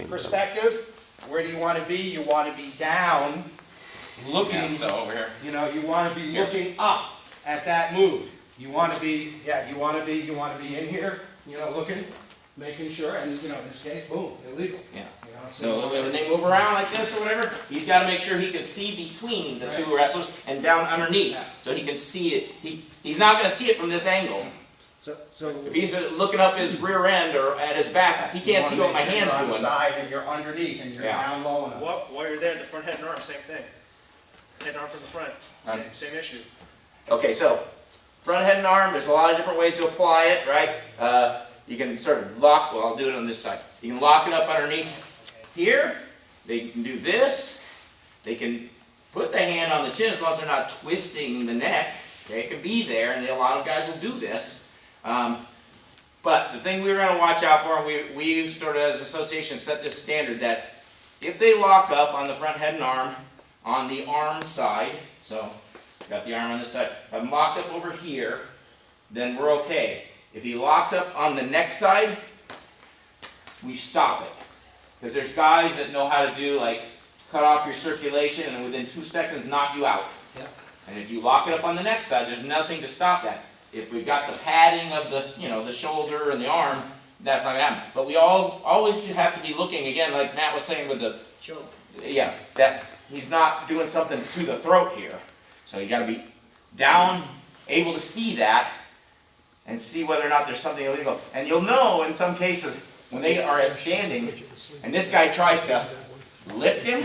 perspective, where do you want to be? You want to be down, looking, over here. you know, you want to be looking up at that move. You want to be, you want to be in here, you know, looking, making sure, and you know, in this case, boom, illegal. Yeah. You know, So when they move around like this or whatever, he's got to make sure he can see between the two wrestlers and down underneath, so he can see it. He's not going to see it from this angle. So If he's looking up his rear end or at his back, he can't see what my hand's you're on the doing. side and you're underneath and you're down low enough. While you're there, the front head and arm, same thing. Head and arm from the front, same issue. Okay, so front head and arm, there's a lot of different ways to apply it, right? You can sort of lock, well, I'll do it on this side. You can lock it up underneath here. They can do this. They can put the hand on the chin as long as they're not twisting the neck. Okay, it can be there, and a lot of guys will do this. But the thing we're going to watch out for, and we've sort of as an association set this standard that if they lock up on the front head and arm, on the arm side, so got the arm on this side, have them locked up over here, then we're okay. If he locks up on the neck side, we stop it. Because there's guys that know how to do, like, cut off your circulation and within 2 seconds knock you out. Yep. And if you lock it up on the neck side, there's nothing to stop that. If we've got the padding of the, you know, the shoulder and the arm, that's not going to happen. But we always have to be looking, again, like Matt was saying with the choke. Yeah, that he's not doing something to the throat here. So you got to be down, able to see that, and see whether or not there's something illegal. And you'll know in some cases when they are standing, and this guy tries to lift him,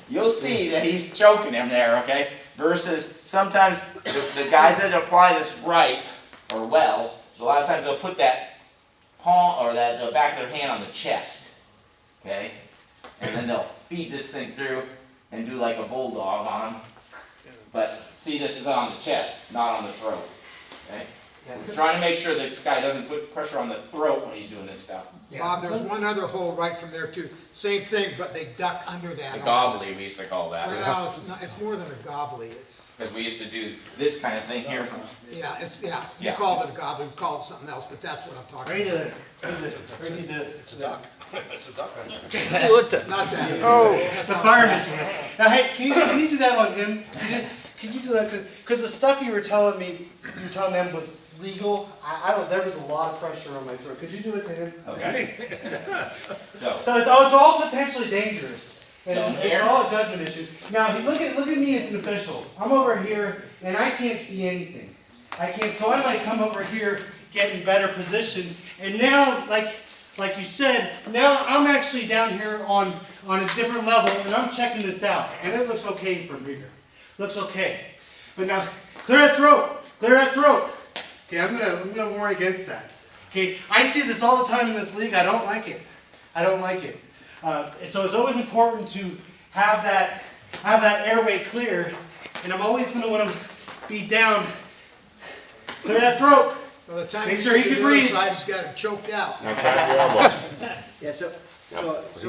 you'll see that he's choking him there, okay? Versus sometimes the guys that apply this right, or well, a lot of times they'll put that palm, or that back of their hand on the chest, okay? And then they'll feed this thing through and do like a bulldog on him. But see, this is on the chest, not on the throat, okay? We're trying to make sure that this guy doesn't put pressure on the throat when he's doing this stuff. Bob, there's one other hold right from there too. Same thing, but they duck under that. The gobbly, we used to call that. Well, it's not, it's more than a gobbly, it's. Because we used to do this kind of thing here. Yeah, it's, you Yeah. called it a gobbly, we called it something else, but that's what I'm talking about. It's a duck. It's a duck. Not that. Oh, the fireman's hand. Now, hey, can you do that on him? Can you do that? Because the stuff you were telling them was legal. There was a lot of pressure on my throat. Could you do it to him? Okay. So it's all potentially dangerous. And So it's here- all a judgment issue. Now, look at me as an official. I'm over here, and I can't see anything. I can't. So I might come over here, get in better position, and now, like you said, now I'm actually down here on a different level, and I'm checking this out, and it looks okay from here. Looks okay. But now, clear that throat. Clear that throat. Okay, I'm gonna warn against that. Okay, I see this all the time in this league. I don't like it. I don't like it. So it's always important to have that airway clear, and I'm always gonna want to be down. Clear that throat. By the time Make you sure he get to can the other breathe. side, he's got it choked out. Now grab your elbow. Yeah, so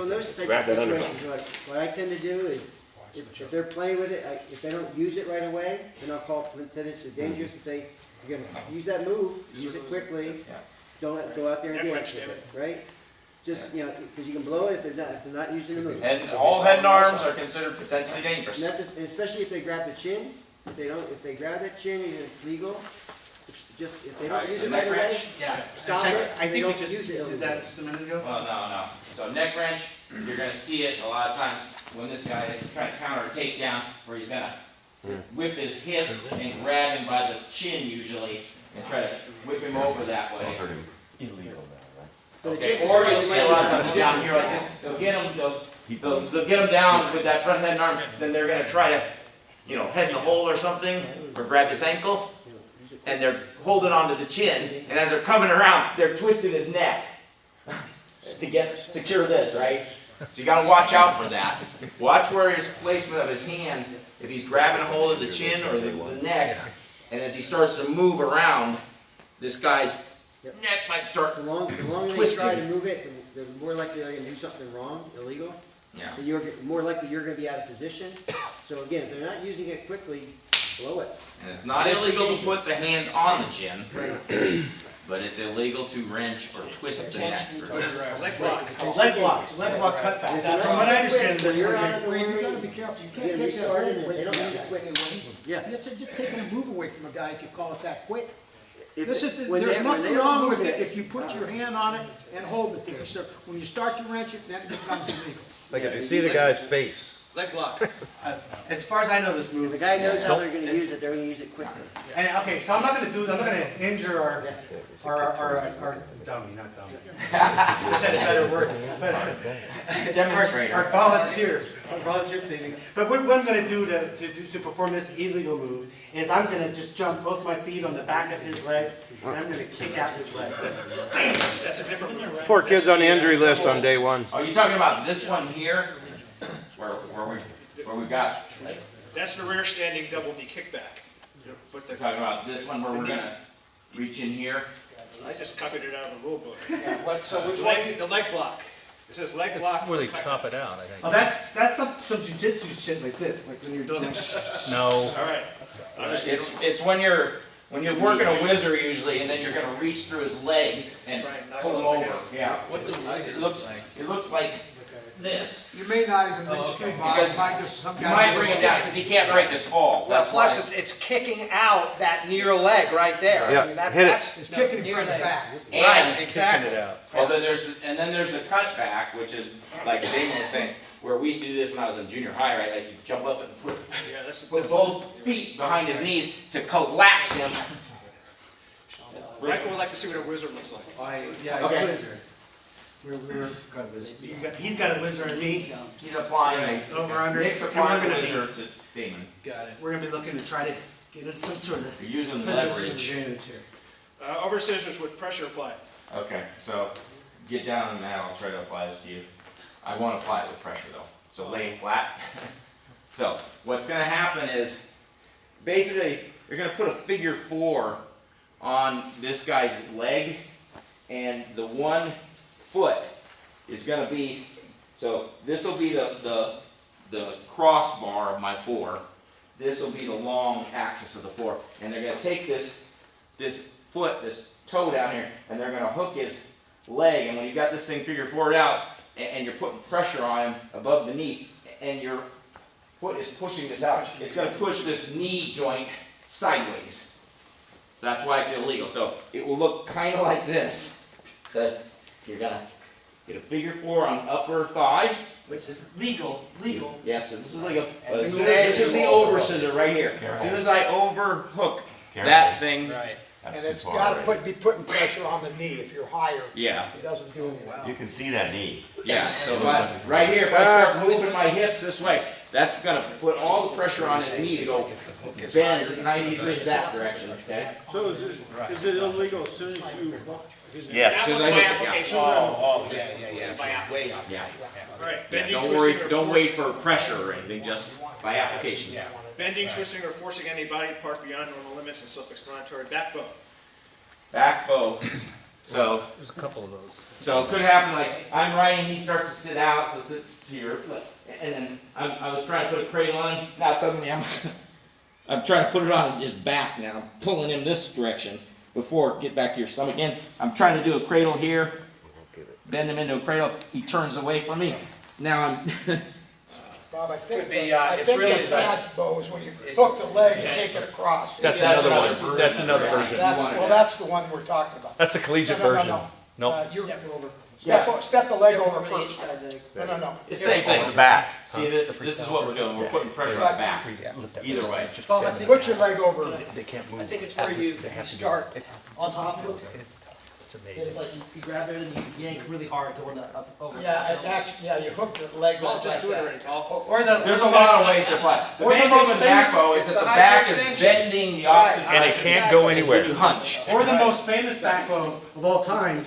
those type Grab of that under situations, what I tend to do is, if they're playing with it, if they don't use it right away, then I'll call potentially dangerous and say, you're gonna use that move, use it quickly, don't go out there and dance with it, right? Just, you know, because you can blow it if they're not using the move. And all head and arms are considered potentially dangerous. And especially if they grab the chin, if they grab that chin, it's legal. It's just, if they don't use it right away, stop it. I think we don't just use it did that just a minute ago. Well, no. So neck wrench, you're going to see it a lot of times when this guy is trying to counter a takedown, where he's going to whip his hip and grab him by the chin usually, and try to whip him over that way. Illegal now, Okay, or you'll see a lot of times down here like this. They'll get him down with that front head and arm, then they're going to try to you know, head in the hole or something, or grab his ankle, and they're holding onto the chin, and as they're coming around, they're twisting his neck to secure this, right? So you gotta watch out for that. Watch where his placement of his hand, if he's grabbing a hold of the chin or the neck, and as he starts to move around, this guy's neck might start The longer they twisting. try to move it, the more likely they're gonna do something wrong, illegal. Yeah. So you're more likely you're gonna be out of position. So again, if they're not using it quickly, blow it. And it's not illegal to put the hand on the chin, but it's illegal to wrench or twist the neck. Leg block cutback. From what I understand, this Well, you gotta be careful, you can't take that restart it, hold away they from don't that use it guy. quick and Yeah. You're just taking a move away from a guy if you call it that quick. If This it- is, when there's they- when nothing they wrong don't with move it it- if you put your hand on it and hold it there. So when you start to wrench it, then it becomes illegal. Like, if you see the guy's face. Leg lock. As far as I know, this move. If the guy knows how they're gonna use it, they're gonna use it quickly. And, okay, so I'm not gonna injure our dummy, not dummy. I said a better word. Demonstrator. Our volunteer thing. But what I'm gonna do to perform this illegal move is I'm gonna just jump both my feet on the back of his legs, and I'm gonna kick out his legs. That's a different move. Poor kid's on the injury list on day one. Are you talking about this one here? Where we got, like, That's the rear standing double knee kickback. But we're talking about this one where we're gonna reach in here? I just copied it out of the rule book. So which The one? leg, the leg block. It says leg block. Where they chop it out, I think. Oh, that's some jujitsu shit like this, like when you're doing like. No. All right. It's when you're working a whizzer usually, and then you're gonna reach through his leg and pull him over. Yeah. What's a whizzer It looks like this. You may not even reach through, Bob. Because You might just, some you guys might just- bring him down because he can't break this fall. Well, That's why. plus it's kicking out that near leg right there. I Yeah, mean, hit it. It's kicking him from the back. Right, exactly. Although there's the cutback, which is like Damon was saying, where we used to do this when I was in junior high, right? Like you jump up and put both feet behind his knees to collapse him. Michael would like to see what a wizard looks like. Okay. He's got a whizzer in me. He's applying a Over under. Nick's And we're applying gonna a be- whizzer to Damon. We're gonna be looking to try to get in some sort of. You're using position leverage. advantage here. Over scissors with pressure applied. Okay, so get down on that. I'll try to apply this to you. I won't apply it with pressure though. So lay flat. So what's going to happen is basically you're going to put a figure 4 on this guy's leg, and the one foot is going to be, so this will be the crossbar of my 4. This will be the long axis of the 4, and they're going to take this foot, this toe down here, and they're going to hook his leg. And when you got this thing figure 4'd out, and you're putting pressure on him above the knee, and your foot is pushing this out, it's going to push this knee joint sideways. So that's why it's illegal. So it will look kind of like this. So you're going to get a figure 4 on upper thigh. Which is legal. Yes, so this is legal. This is the over scissor right here. As soon as I overhook that thing. Right. And it's gotta be putting pressure on the knee if you're higher. Yeah. It doesn't do any well. You can see that knee. Yeah, so right here, if I start moving my hips this way, that's gonna put all the pressure on his knee to go bend 90 degrees that direction, okay? So is it illegal as soon as you? Yes. As soon as I hit it, Yeah. Way up. yeah. All right. Yeah, Bending, don't worry, twisting, or don't wait for pressure or anything, just by application. Bending, twisting, or forcing any body part beyond normal limits and self-explanatory. Back bow. Back bow. So, There's a couple of those. so it could happen like, I'm riding, he starts to sit out, so sit here, and then I was trying to put a cradle on, now suddenly I'm trying to put it on his back now, I'm pulling him this direction before get back to your stomach. And I'm trying to do a cradle here, bend him into a cradle, he turns away from me. Now I'm, Bob, I think, Could be, I it's think really the sad bow is when you hook the leg and take it across. That's That's another another one. That's another version. That's the one we're talking about. That's the collegiate No, no, version. no. No. Step the leg over first. No. it's the same thing. The back. See, this is what we're doing, we're putting pressure on the back, either way. Bob, I think put your leg over. They can't move. I think it's where you start on top of it. It's like you grab it and you yank really hard going up over. Yeah, and actually, yeah, you hook the leg Well, up just like do it that. already. Or the. There's a lot of ways to apply. The Or the main thing most with famous backhoe is is that the the high back is extension. bending the opposite Right. And it direction. can't go It's anywhere. when you hunch. Or the most famous backbone of all time,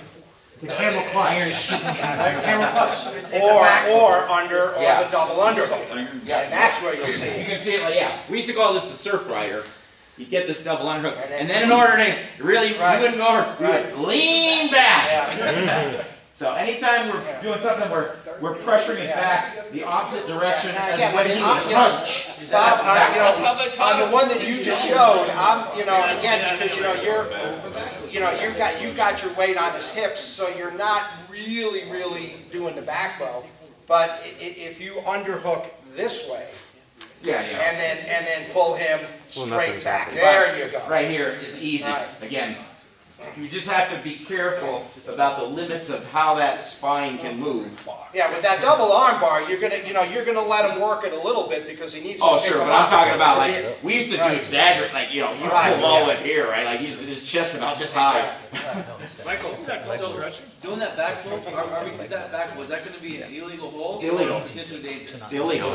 the camel clutch. Iron sheet. Right, camel clutch. It's a Or backbone. under, or Yeah. the double underhook. Yeah. And that's where you'll see You it. can see it like, yeah, we used to call this the surf rider. You get this double underhook, and then in order to really, Right. you wouldn't go over, you would lean back. Yeah. So anytime we're doing something where we're pressuring his back the opposite direction as Again, when I mean, he would you know, hunch. Bob, That's on back. the one that you just showed, again, because, you've got your weight on his hips, so you're not really doing the back bow. But if you underhook this way, Yeah, yeah. and then pull him straight nothing's back, happening. there you go. Right here is easy. Right. Again, you just have to be careful about the limits of how that spine can move. Yeah, with that double arm bar, you're gonna let him work it a little bit because he needs to Oh, pick sure, him but I'm up talking about to like, be- we used to do Right. exaggerate, like, you pull Right, him all yeah. the way here, right? Like his chest about this high. Michael, stretching. Doing that back hold, are we doing that back, was that gonna be an illegal hold? It's illegal. Or potentially dangerous? It's illegal.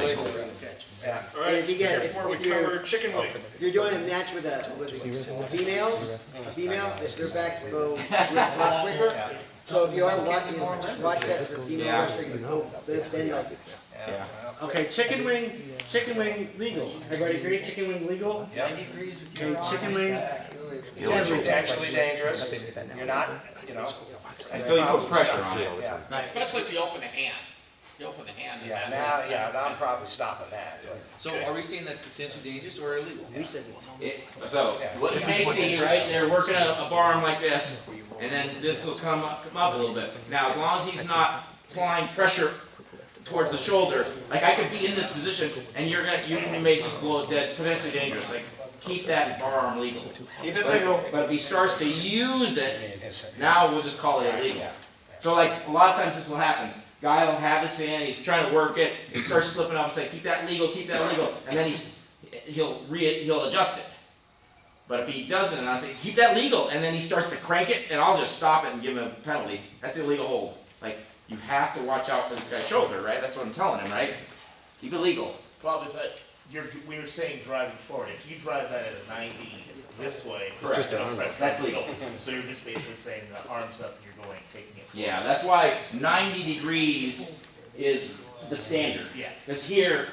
Yeah. All right, if you get- before we if you're- cover chicken wing. If you're doing a match with a females, a female, if their backs go a lot quicker, so if you are watching, just watch that for female Yeah. wrestler, you go, then like, Okay, chicken wing legal. Everybody agree, chicken wing legal? Yep. 90 degrees with Okay, your arm. chicken wing. Potentially dangerous, you're not, Until you put pressure on it. Yeah, Especially if you open the hand. You open the hand. and yeah, that's- now I'm probably stopping that, but. So are we saying that's potentially dangerous or illegal? So, what you may see, right, they're working a bar arm like this, and then this will come up a little bit. Now, as long as he's not applying pressure towards the shoulder, like I could be in this position, and you may just blow it dead, potentially dangerous. Like, keep that bar arm legal. Keep it legal. But if he starts to use it, now we'll just call it illegal. So like, a lot of times this will happen. Guy will have his hand, he's trying to work it, he starts slipping up and say, keep that legal, and then he'll adjust it. But if he doesn't, and I say, keep that legal, and then he starts to crank it, and I'll just stop it and give him a penalty. That's illegal hold. Like, you have to watch out for this guy's shoulder, right? That's what I'm telling him, right? Keep it legal. Problem is that we were saying driving forward. If you drive that at a 90 this way, Correct. That's legal. So you're just basically saying the arms up, you're going, taking it. forward. Yeah, that's why 90 degrees is the standard. Yeah. Because here,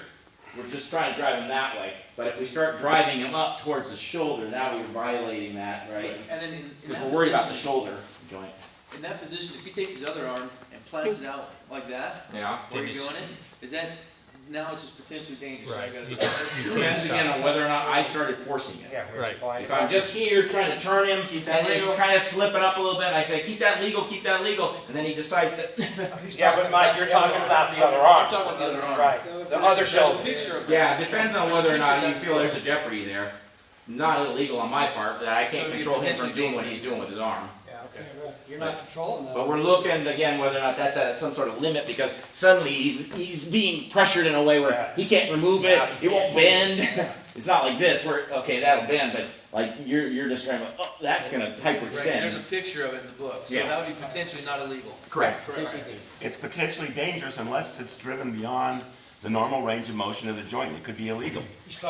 we're just trying to drive him that way. But if we start driving him up towards the shoulder, now we're violating that, right? And then in Because that we're worried about the position, shoulder joint. in that position, if he takes his other arm and plants it out like that, Yeah. where you're doing it, is that, now it's just potentially dangerous, so I gotta It stop. depends again on whether or not I started forcing it. Yeah, we're supplying. If I'm just here trying to turn him, and it's kind of slipping up a little bit, I say, keep that legal, and then he decides to. Yeah, but Mike, you're talking about the other I'm arm. talking about the other arm. Right, the other shoulder. Picture of Yeah, it depends on whether or not you feel there's a jeopardy there. Not illegal on my part, that I can't So it'd be control him from potentially doing what he's doing with his arm. You're not controlling that. But we're looking again whether or not that's at some sort of limit, because suddenly he's being pressured in a way where he can't remove it, it won't bend. It's not like this where, okay, that'll bend, but like you're just trying to, oh, that's gonna Right, hyperextend. there's a picture of it in the book, so Yeah. that would be potentially not illegal. Correct. It's potentially dangerous unless it's driven beyond the normal range of motion of the joint. It could be illegal.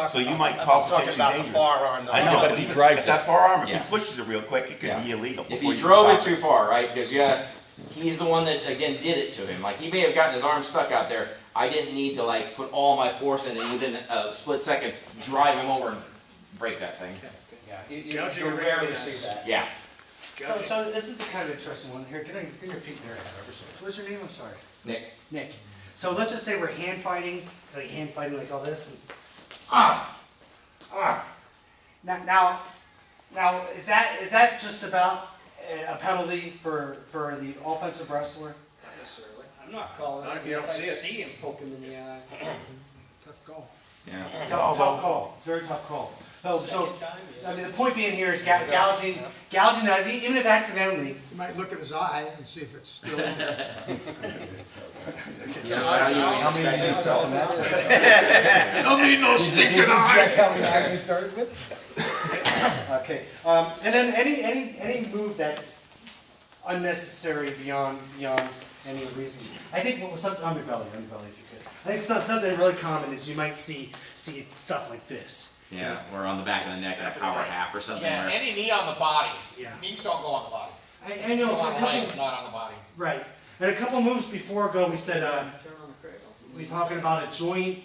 So you might call I'm talking potentially about the dangerous. far arm though. I know, but he drives that far arm, if Yeah. he pushes it real quick, it could Yeah. be illegal. If before he you drove it stop too far, right, because he's the one that, again, did it to him. Like, he may have gotten his arm stuck out there. I didn't need to, like, put all my force in and within a split second, drive him over and break that thing. Yeah, you rarely see that. Yeah. So this is a kind of interesting one. Here, get your feet there. What's your name? I'm sorry. Nick. Nick. So let's just say we're hand fighting like all this. Now, is that just about a penalty for the offensive wrestler? Not necessarily. I'm not calling Not it. if you don't unless I see it. see him poke him in the eye. Tough call. Yeah. Tough call. It's a very tough call. So, Second time, yeah. I mean, the point being here is gouging that, even if accidentally. You might look at his eye and see if it's still in there. You know how you expect yourself. Don't need no stinking eye. Okay, and then any move that's unnecessary beyond any reason. I think what was something, on your belly if you could. I think something really common is you might see stuff like this. Yeah, or on the back of the neck in a power half or something. Yeah, where- any knee on the body. Yeah. Knees don't go on the body. I know Go a on the leg, couple, not on the body. right. And a couple moves before ago, we said, we talking about a joint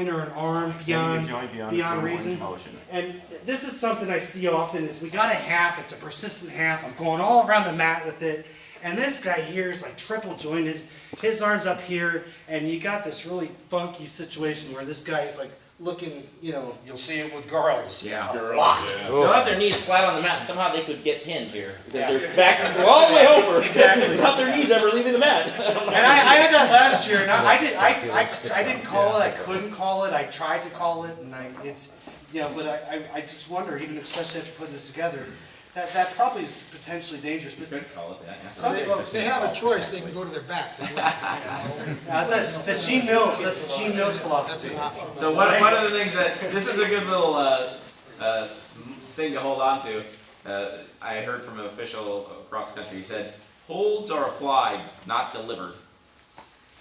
or an arm beyond Joint beyond beyond range reason. of motion. And this is something I see often is we got a half, it's a persistent half, I'm going all around the mat with it, and this guy here is like triple jointed, his arm's up here, and you got this really funky situation where this guy is like looking, You'll see it with girls. Yeah. A lot. They'll have their knees flat on the mat, and somehow they could get pinned here, because their back can go all the way over, Exactly. without their knees ever leaving the mat. And I had that last year, and I didn't call it, I couldn't call it, I tried to call it, and but I just wonder, even especially after putting this together, that probably is potentially dangerous. But Call it that, yeah. some folks, They have a choice, they can go to their back. that's the Gene Mills, that's the Gene Mills philosophy. So one of the things this is a good little thing to hold on to. I heard from an official across the country. He said, holds are applied, not delivered.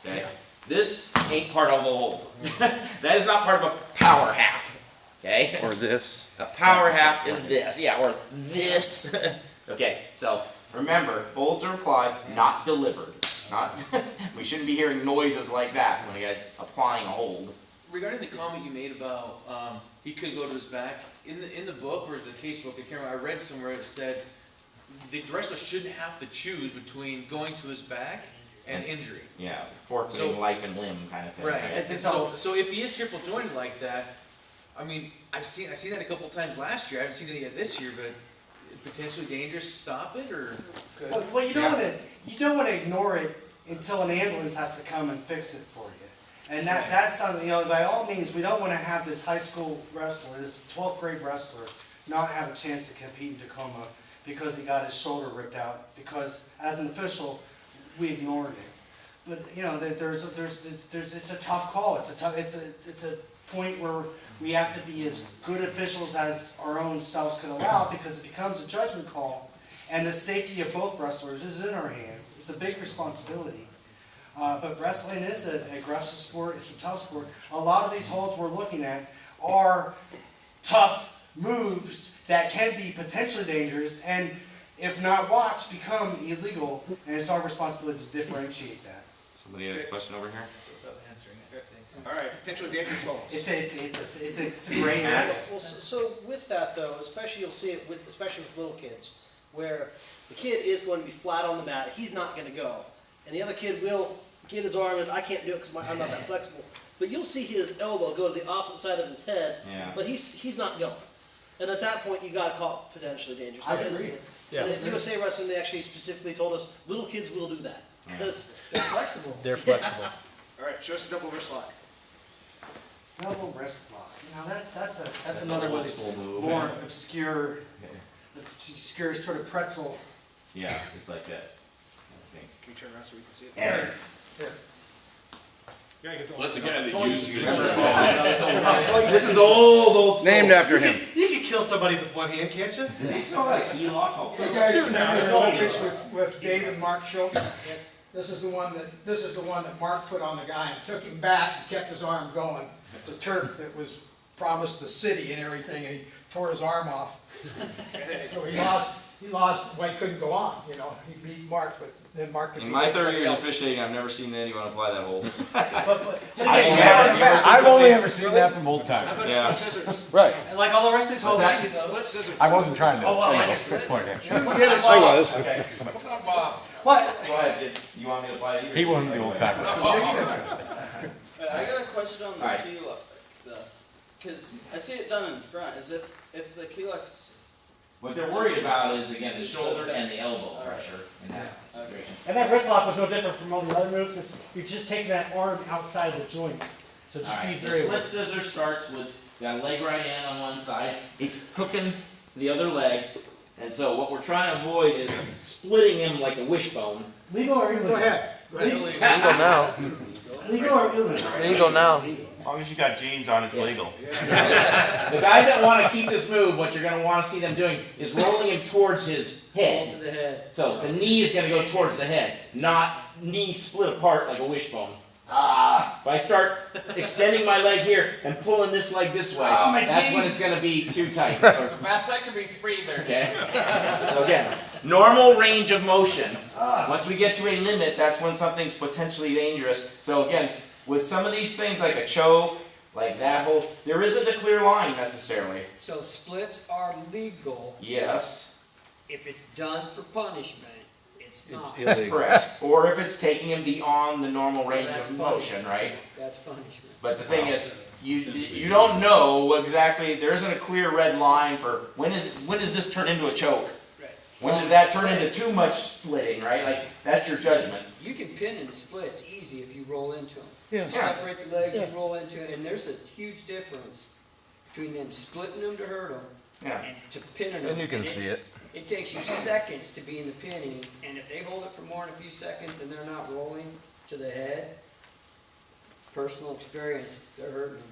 Okay? This ain't part of a hold. That is not part of a power half. Okay? Or this. A power half is this, yeah, or this. Okay, so remember, holds are applied, not delivered. We shouldn't be hearing noises like that when a guy's applying a hold. Regarding the comment you made about he could go to his back, in the book, or is the casebook, I can't remember, I read somewhere it said the wrestler shouldn't have to choose between going to his back and injury. Yeah, forfeiting life and limb kind of thing. Right. And so if he is triple jointed like that, I mean, I've seen that a couple times last year. I haven't seen it yet this year, but potentially dangerous to stop it, or Well, you don't want to ignore it until an ambulance has to come and fix it for you. And that's something, by all means, we don't want to have this high school wrestler, this 12th grade wrestler, not have a chance to compete in Tacoma because he got his shoulder ripped out. Because as an official, we ignored it. But it's a tough call. It's a point where we have to be as good officials as our own selves can allow, because it becomes a judgment call, and the safety of both wrestlers is in our hands. It's a big responsibility. But wrestling is an aggressive sport. It's a tough sport. A lot of these holds we're looking at are tough moves that can be potentially dangerous, and if not watched, become illegal, and it's our responsibility to differentiate that. Somebody had a question over here? All right, potentially dangerous holds. It's a gray area. Well, so with that though, especially you'll see it especially with little kids, where the kid is going to be flat on the mat, he's not going to go, and the other kid will get his arm in. I can't do it because I'm not that flexible. But you'll see his elbow go to the opposite side of his head, but he's not going. And at that point, you got to call it potentially dangerous. I agree. And at USA Wrestling, they actually specifically told us little kids will do that because they're flexible. They're flexible. All right, show us a double wrist lock. Double wrist lock. Now that's another one of these more obscure sort of pretzel. Yeah, it's like that. Can you turn around so we can see it? Here. Let the guy that used it. This is old school. Named after him. You can kill somebody with one hand, can't you? They still got a key lock. You guys remember the old picture with Dave and Mark Schultz? This is the one that Mark put on the guy and took him back and kept his arm going. The Turk that was promised the city and everything, and he tore his arm off. So he lost, well, he couldn't go on, he beat Mark, but then Mark could In beat my 30 everybody years else. officialing, I've never seen anyone apply that hold. I've only ever seen that from old time. How about Yeah. split scissors? Right. Like all the rest of these holds. Split scissors. I wasn't trying to. Oh, wow. Point it. I was. Okay. Come on, Bob. What? Go ahead. You want me to apply it? He wasn't the old timer. I got a question on the Alright. key lock, because I see it done in front, as if the key lock's. What they're worried about is, again, the shoulder and the elbow pressure in that situation. And that wrist lock was no different from all the other moves. You're just taking that arm outside the joint. So it just Alright, feeds the very split well. scissor starts with, got a leg right in on one side, he's hooking the other leg, and so what we're trying to avoid is splitting him like a wishbone. Legal or illegal? Go ahead. Legal now. Legal or illegal? Legal now. long as you got jeans on, it's legal. The guys that want to keep this move, what you're going to want to see them doing is rolling him towards his head. To the head. So the knee is going to go towards the head, not knee split apart like a wishbone. If I start extending my leg here and pulling this leg this way, that's when it's going to be too tight. Vasectomy's free there. Okay. So again, normal range of motion. Once we get to a limit, that's when something's potentially dangerous. So again, with some of these things like a choke, like that hole, there isn't a clear line necessarily. So splits are legal Yes. if it's done for punishment. It's not. Correct. Or if it's taking him beyond the normal range That's of motion, right? That's punishment. But the thing is, you don't know exactly. There isn't a clear red line for when does this turn into a choke? Right. When does that turn into too much splitting? Right? Like that's your judgment. You can pin in splits easy if you roll into them. Yeah. You separate the legs, you roll into it, and there's a huge difference between them splitting them to hurt them and to pinning them. And you can see it. It takes you seconds to be in the pinning, and if they hold it for more than a few seconds and they're not rolling to the head, personal experience, they're hurting them.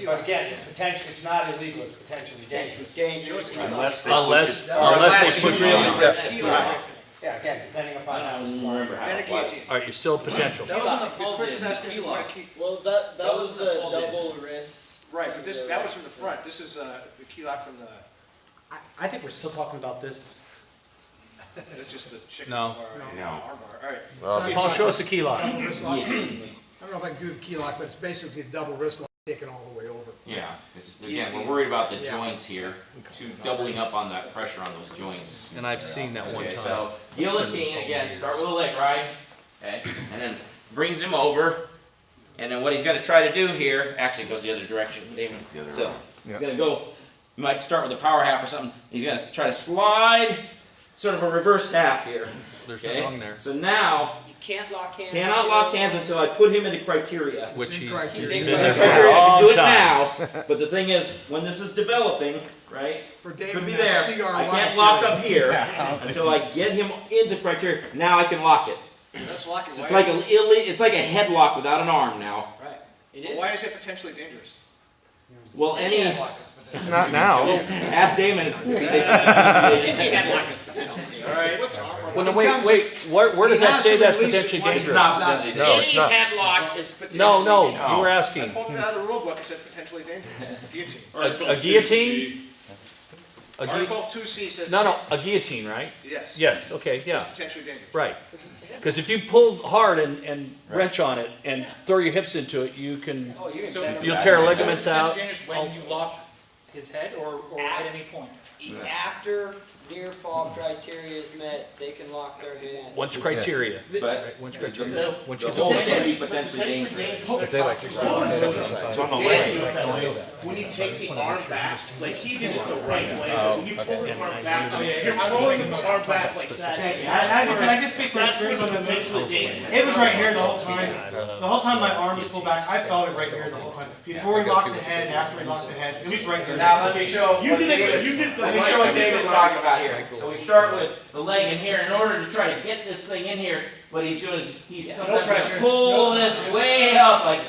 But again, it's not illegal, it's potentially dangerous. Unless they push you on. Yeah, again, depending upon how it's remember how it was. All right, you're still potential. That was on the Paul Well, that was the double wrist. Right, but that was from the front. This is the key lock from the. I think we're still talking about this. It's just the chicken No. bar. No. Arm bar. All right. Well, Paul, show us the key lock. Double wrist lock. I don't know if I can do the key lock, but it's basically a double wrist lock taken all the way over. Yeah. Again, we're worried about the joints here, doubling up on that pressure on those joints. And I've seen that one time. So guillotine again. Start with a leg ride, okay, and then brings him over, and then what he's going to try to do here actually goes the other direction, David. So he's going to go. You might start with a power half or something. He's going to try to slide, sort of a reverse half here. There's okay? no wrong there. So now. Can't lock hands. Cannot lock hands until I put him into criteria. Which he's in been criteria. for a long Do it time. now, but the thing is, when this is developing, right? For David, Could be that there. CR I life can't lock period. up here until I get him into criteria. Now I can lock it. Let's lock it. So it's like a headlock without an arm now. Right. It is. Why is it potentially dangerous? Well, any. It's not now. Ask Damon if he thinks it's potentially dangerous. All right. Well, no, wait. Where does that say that's potentially dangerous? It's not potentially dangerous. No, it's not. Any headlock is potentially No, dangerous. you were asking. I pulled it out of the rule book. It said potentially dangerous. Guillotine. A guillotine? Article 2C says. No, a guillotine, right? Yes. Yes, okay, yeah. It's potentially dangerous. Right. Because if you pull hard and wrench on it and throw your hips into it, you can, you'll tear ligaments out. When you lock his head or at any point? After near fall criteria is met, they can lock their hands. Once criteria. But Once criteria. Once you the whole thing can be potentially dangerous. If they like to go on the other side. It's on the leg. When you take the arm back, like he did it the right way, but when you pull the arm back, you're pulling the arm back like that. Can I just speak from experience on the It was right here the whole time. The whole time my arm was pulled back, I felt it right here the whole time. Before we locked the head, after we locked the head, it was right there. Now let me show. You did it the Let me right show what way. David's talking about here. So we start with the leg in here. In order to try to get this thing in here, what he's doing is he's sometimes going to pull this way up, like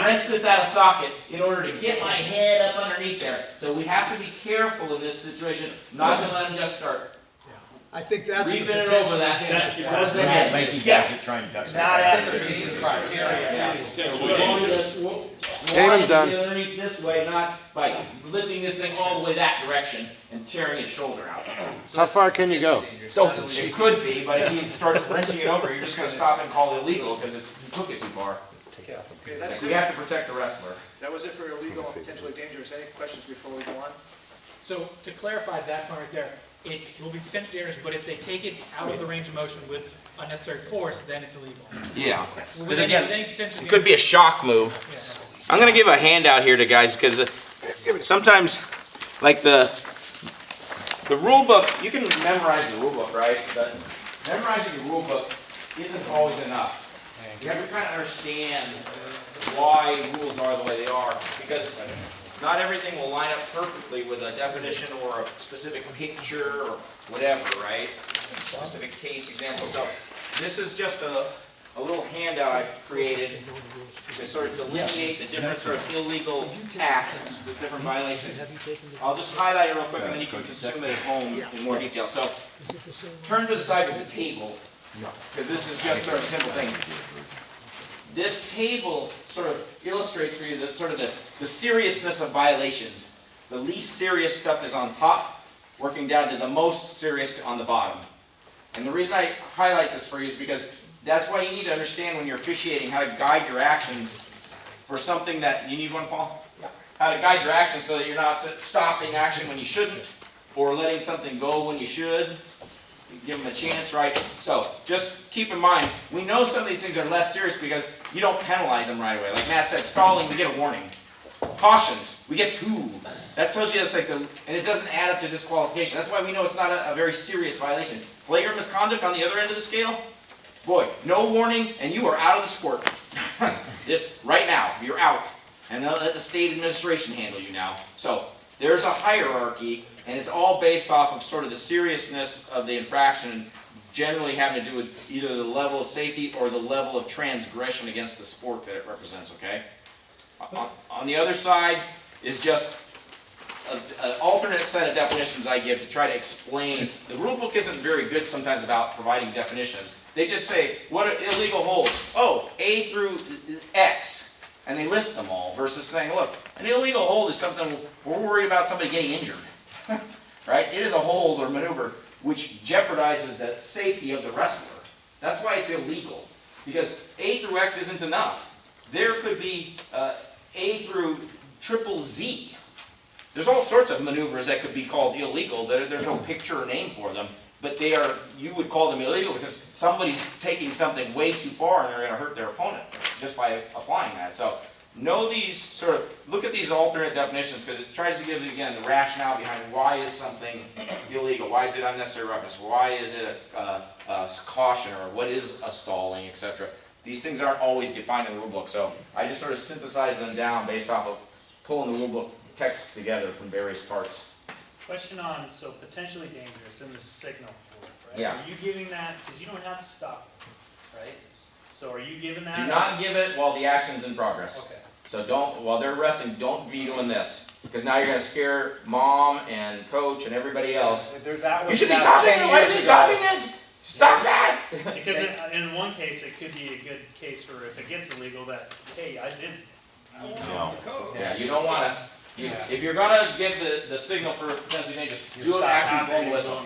wrench this out of socket in order to get my head up underneath there. So we have to be careful in this situation, not to let him just start I think that's the reaping it potential over that. dangerous. Towards the head. Thank you guys for trying to duck Not that. after the criteria. So we're going to David, done. get underneath this way, not by lifting this thing all the way that direction and tearing his shoulder out. How far can you go? It could be, but if he starts wrenching it over, you're just going to stop and call it illegal because you took it too far. Okay, that's We it. have to protect the wrestler. That was it for illegal and potentially dangerous. Any questions before we go on? So to clarify that point right there, it will be potentially dangerous, but if they take it out of the range of motion with unnecessary force, then it's illegal. Yeah. With Because any- again, with any potentially it could be a shock move. I'm going to give a handout here to guys because sometimes, like the rule book, you can memorize the rule book, right? But memorizing the rule book isn't always enough. You have to kind of understand why rules are the way they are, because not everything will line up perfectly with a definition or a specific picture or whatever, right? Specific case example. So this is just a little handout I created to sort of delineate the different sort of illegal acts, the different violations. I'll just highlight it real quick and then you can consume it at home in more detail. So, turn to the side of the table, because this is just sort of a simple thing. This table sort of illustrates for you the sort of the seriousness of violations. The least serious stuff is on top, working down to the most serious on the bottom. And the reason I highlight this for you is because that's why you need to understand when you're officiating how to guide your actions for something that, you need one, Paul? Yeah. How to guide your actions so that you're not stopping action when you shouldn't, or letting something go when you should. You give them a chance, right? So, just keep in mind, we know some of these things are less serious because you don't penalize them right away. Like Matt said, stalling, we get a warning. Cautions, we get 2. That tells you that's like and it doesn't add up to disqualification. That's why we know it's not a very serious violation. Flagrant misconduct on the other end of the scale, boy, no warning and you are out of the sport. Just right now, you're out. And they'll let the state administration handle you now. So, there's a hierarchy, and it's all based off of sort of the seriousness of the infraction, generally having to do with either the level of safety or the level of transgression against the sport that it represents, okay? On the other side is just an alternate set of definitions I give to try to explain. The rule book isn't very good sometimes about providing definitions. They just say, what are illegal holds? Oh, A through X. And they list them all, versus saying, look, an illegal hold is something we're worried about somebody getting injured. Right? It is a hold or maneuver which jeopardizes the safety of the wrestler. That's why it's illegal. Because A through X isn't enough. There could be A through triple Z. There's all sorts of maneuvers that could be called illegal. There's no picture or name for them. But they are, you would call them illegal because somebody's taking something way too far and they're going to hurt their opponent just by applying that. So know these sort of, look at these alternate definitions because it tries to give you, again, the rationale behind why is something illegal, why is it unnecessary roughness, why is it a caution, or what is a stalling, etc. These things aren't always defined in the rule book, so I just sort of synthesize them down based off of pulling the rule book text together from various parts. Question on, so potentially dangerous in the signal for it, right? Yeah. Are you giving that, because you don't have to stop it, right? So are you giving that? Do not give it while the action's in progress. Okay. So don't, while they're resting, don't be doing this. Because now you're going to scare mom and coach and everybody else. You should be stopping it! Why is he stopping it? Stop that! Because in one case, it could be a good case for if it gets illegal that, hey, I did. No. Yeah, you don't want to. If you're going to give the signal for potentially dangerous, do it after you blow the whistle.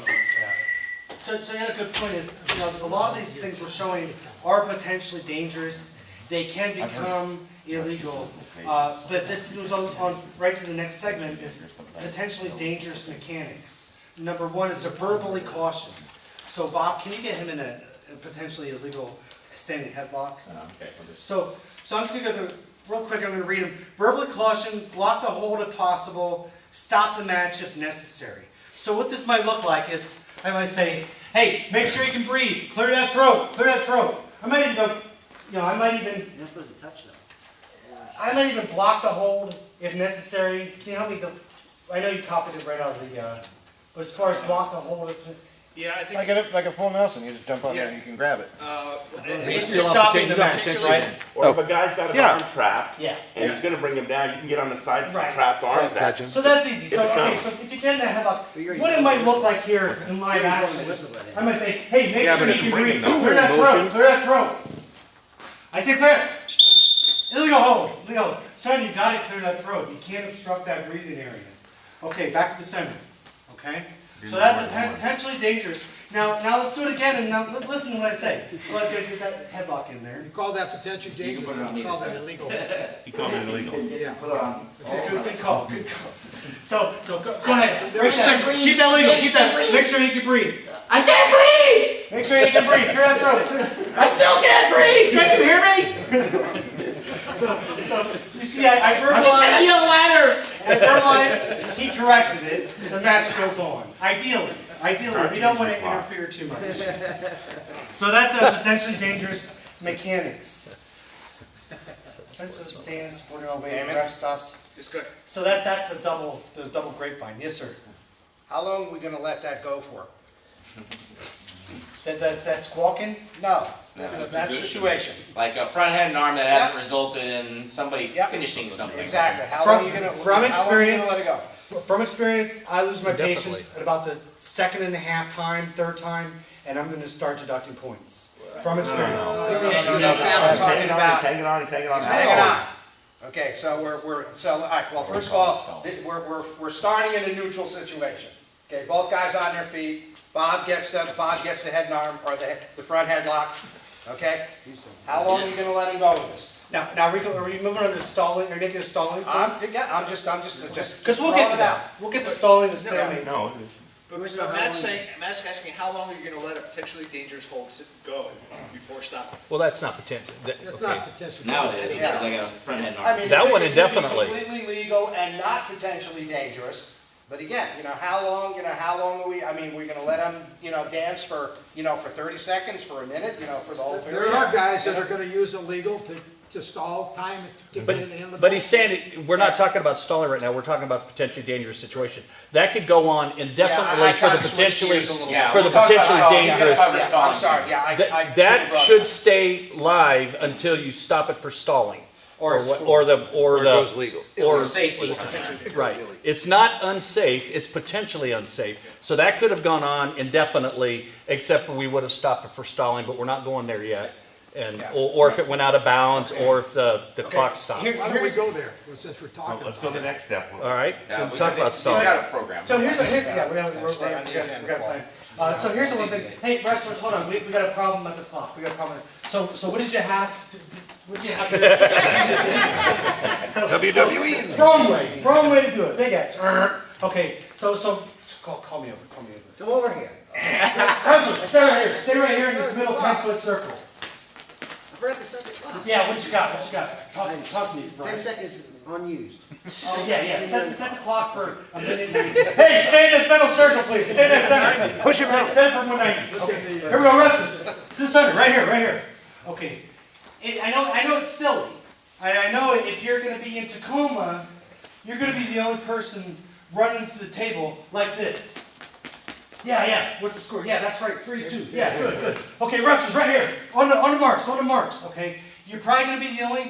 So yeah, a good point is, you know, a lot of these things we're showing are potentially dangerous. They can become illegal. But this goes on right to the next segment is potentially dangerous mechanics. Number 1 is to verbally caution. So Bob, can you get him in a potentially illegal standing headlock? Okay. So I'm just going to go through real quick. I'm going to read them. Verbally caution, block the hold if possible, stop the match if necessary. So what this might look like is I might say, hey, make sure you can breathe. Clear that throat. Clear that throat. I might even go, you know, I might even. You're not supposed to touch them. I might even block the hold if necessary. Can you help me? I know you copied it right out of the. But as far as block the hold, Yeah, I think. Like a full Nelson, you just jump on there and you can grab it. it's stopping the match, right? Or if a guy's got his arm trapped, Yeah. and he's gonna bring him down, you can get on the side with Right. the trapped arms at. So that's easy. So, If it okay, comes. so if you get in that headlock, what it might look like here in live action, I might say, hey, make sure you can breathe. Clear that throat. Clear that throat. I say clear. Illegal hold. Illegal. Son, you gotta clear that throat. You can't obstruct that breathing area. Okay, back to the center. Okay? So that's potentially dangerous. Now let's do it again, and now listen to what I say. Let's get that headlock in there. You call that potential dangerous, you call that illegal. He called it illegal. Yeah. Put it on. Good call. Good call. So go ahead. Keep that legal. Keep that. Make sure you can breathe. I can't breathe! Make sure you can breathe. Clear that throat. I still can't breathe! Can't you hear me? So you see, I verbalized. I'm taking you a ladder! I verbalized. He corrected it. The match goes on. Ideally, we don't want to interfere too much. So that's a potentially dangerous mechanics. Sensitive stance, supporting all way, ref stops. It's good. So that's the double grapevine. Yes, sir. How long are we gonna let that go for? That squawking? No, that's in that situation. Like a front head and arm that hasn't resulted in somebody finishing something. Exactly. How long are you gonna, From how long are you gonna experience, let it go? from experience, I lose my Definitely. patience at about the second and a half time, third time, and I'm gonna start deducting points. From experience. He's hanging on, he's hanging on. Hang on. Okay, so all right, well, first of all, we're starting in a neutral situation. Okay, both guys on their feet. Bob gets the head and arm, or the front headlock. Okay? How long are you gonna let him go with this? Now, Rico, are we moving on to stalling? Are you making a stalling? I'm just. Because we'll get to that. We'll get to stalling and stalemate. No. But Matt's asking, how long are you gonna let a potentially dangerous hold go before stopping? Well, that's not potential. That's not potential. Now it is, because I got a front head and arm. I mean, That one it could be indefinitely. completely legal and not potentially dangerous. But again, how long are we, we're gonna let them, dance for 30 seconds, for a minute, for the whole period? There are guys that are gonna use illegal to stall time to get in the. But he's saying, we're not talking about stalling right now, we're talking about potentially dangerous situation. That could go on indefinitely for the potentially, dangerous. I'm sorry, That should stay live until you stop it for stalling. Or goes legal. Or safety. Right. It's not unsafe, it's potentially unsafe. So that could have gone on indefinitely, except for we would have stopped it for stalling, but we're not going there yet. And, or if it went out of bounds, or if the clock stopped. Why don't we go there, since we're talking Let's go to the next step. All right, Yeah, talk about he's stalling. got a program. So here's we got a plan. So here's the one thing. Hey, wrestlers, hold on. We got a problem at the clock. We got a problem. So what did you have? What did you have? WWE. Wrong way to do it. Big X. Okay. So call me over. Come over here. Wrestlers, stay right here in this middle 10-foot circle. I forgot to start the clock. Yeah. What you got? Talk to me, 10 Brian. seconds unused. Yeah. Set the clock for a minute. Hey, stay in the center circle, please. Stay in the center. Push him out. Set it for 190. Okay. Here we go, wrestlers. To the center, right here. Okay. I know it's silly. I know if you're going to be in Tacoma, you're going to be the only person running to the table like this. Yeah. What's the score? Yeah, that's right. 3-2. Yeah, good. Okay, wrestlers, right here. On the marks. Okay. You're probably going to be the only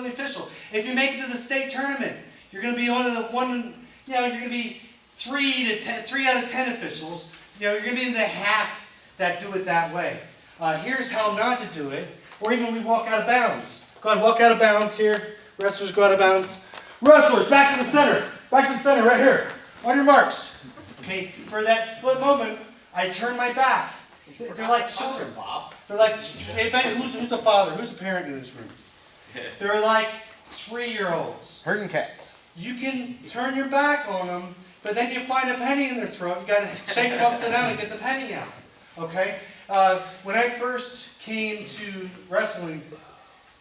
official. If you make it to the state tournament, you're going to be you're going to be 3 out of 10 officials. You're going to be in the half that do it that way. Here's how not to do it, or even we walk out of bounds. Go ahead, walk out of bounds here. Wrestlers go out of bounds. Wrestlers, back to the center. Right here. On your marks. Okay, for that split moment, I turn my back. They're like children, Bob. They're like, who's the father? Who's the parent in this room? They're like 3-year-olds. Herding cats. You can turn your back on them, but then you find a penny in their throat. You got to shake them upside down and get the penny out. Okay? When I first came to wrestling,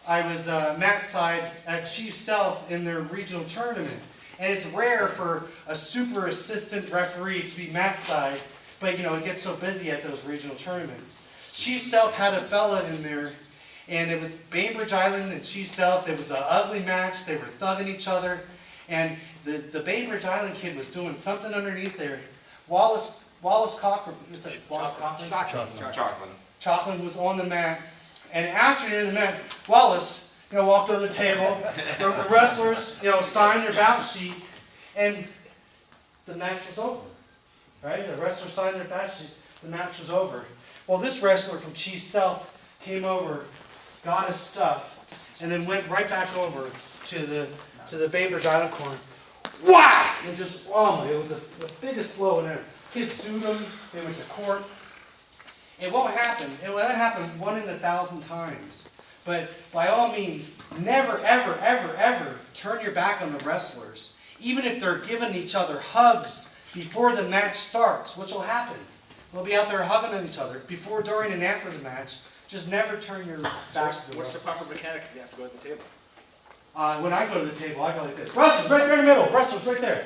I was mat side at Chief South in their regional tournament. And it's rare for a super assistant referee to be mat side, but it gets so busy at those regional tournaments. Chief South had a fella in there, and it was Bainbridge Island and Chief South. It was an ugly match. They were thugging each other. And the Bainbridge Island kid was doing something underneath there. Wallace Cochran, Cochran was on the mat. And after the end of the match, Wallace, walked over the table. The wrestlers, signed their bout sheet, and the match was over. Right? The wrestlers signed their bout sheet. The match was over. Well, this wrestler from Chief South came over, got his stuff, and then went right back over to the Bainbridge Island corner. Whack! And just, it was the biggest blow in there. Kids sued him. They went to court. It won't happen. It will happen 1 in 1,000 times. But by all means, never, ever, ever, ever turn your back on the wrestlers. Even if they're giving each other hugs before the match starts, which will happen. They'll be out there hugging on each other before, during, and after the match. Just never turn your back to the wrestlers. What's the proper mechanic if you have to go to the table? When I go to the table, I go like this. Wrestlers, right there in the middle. Wrestlers, right there.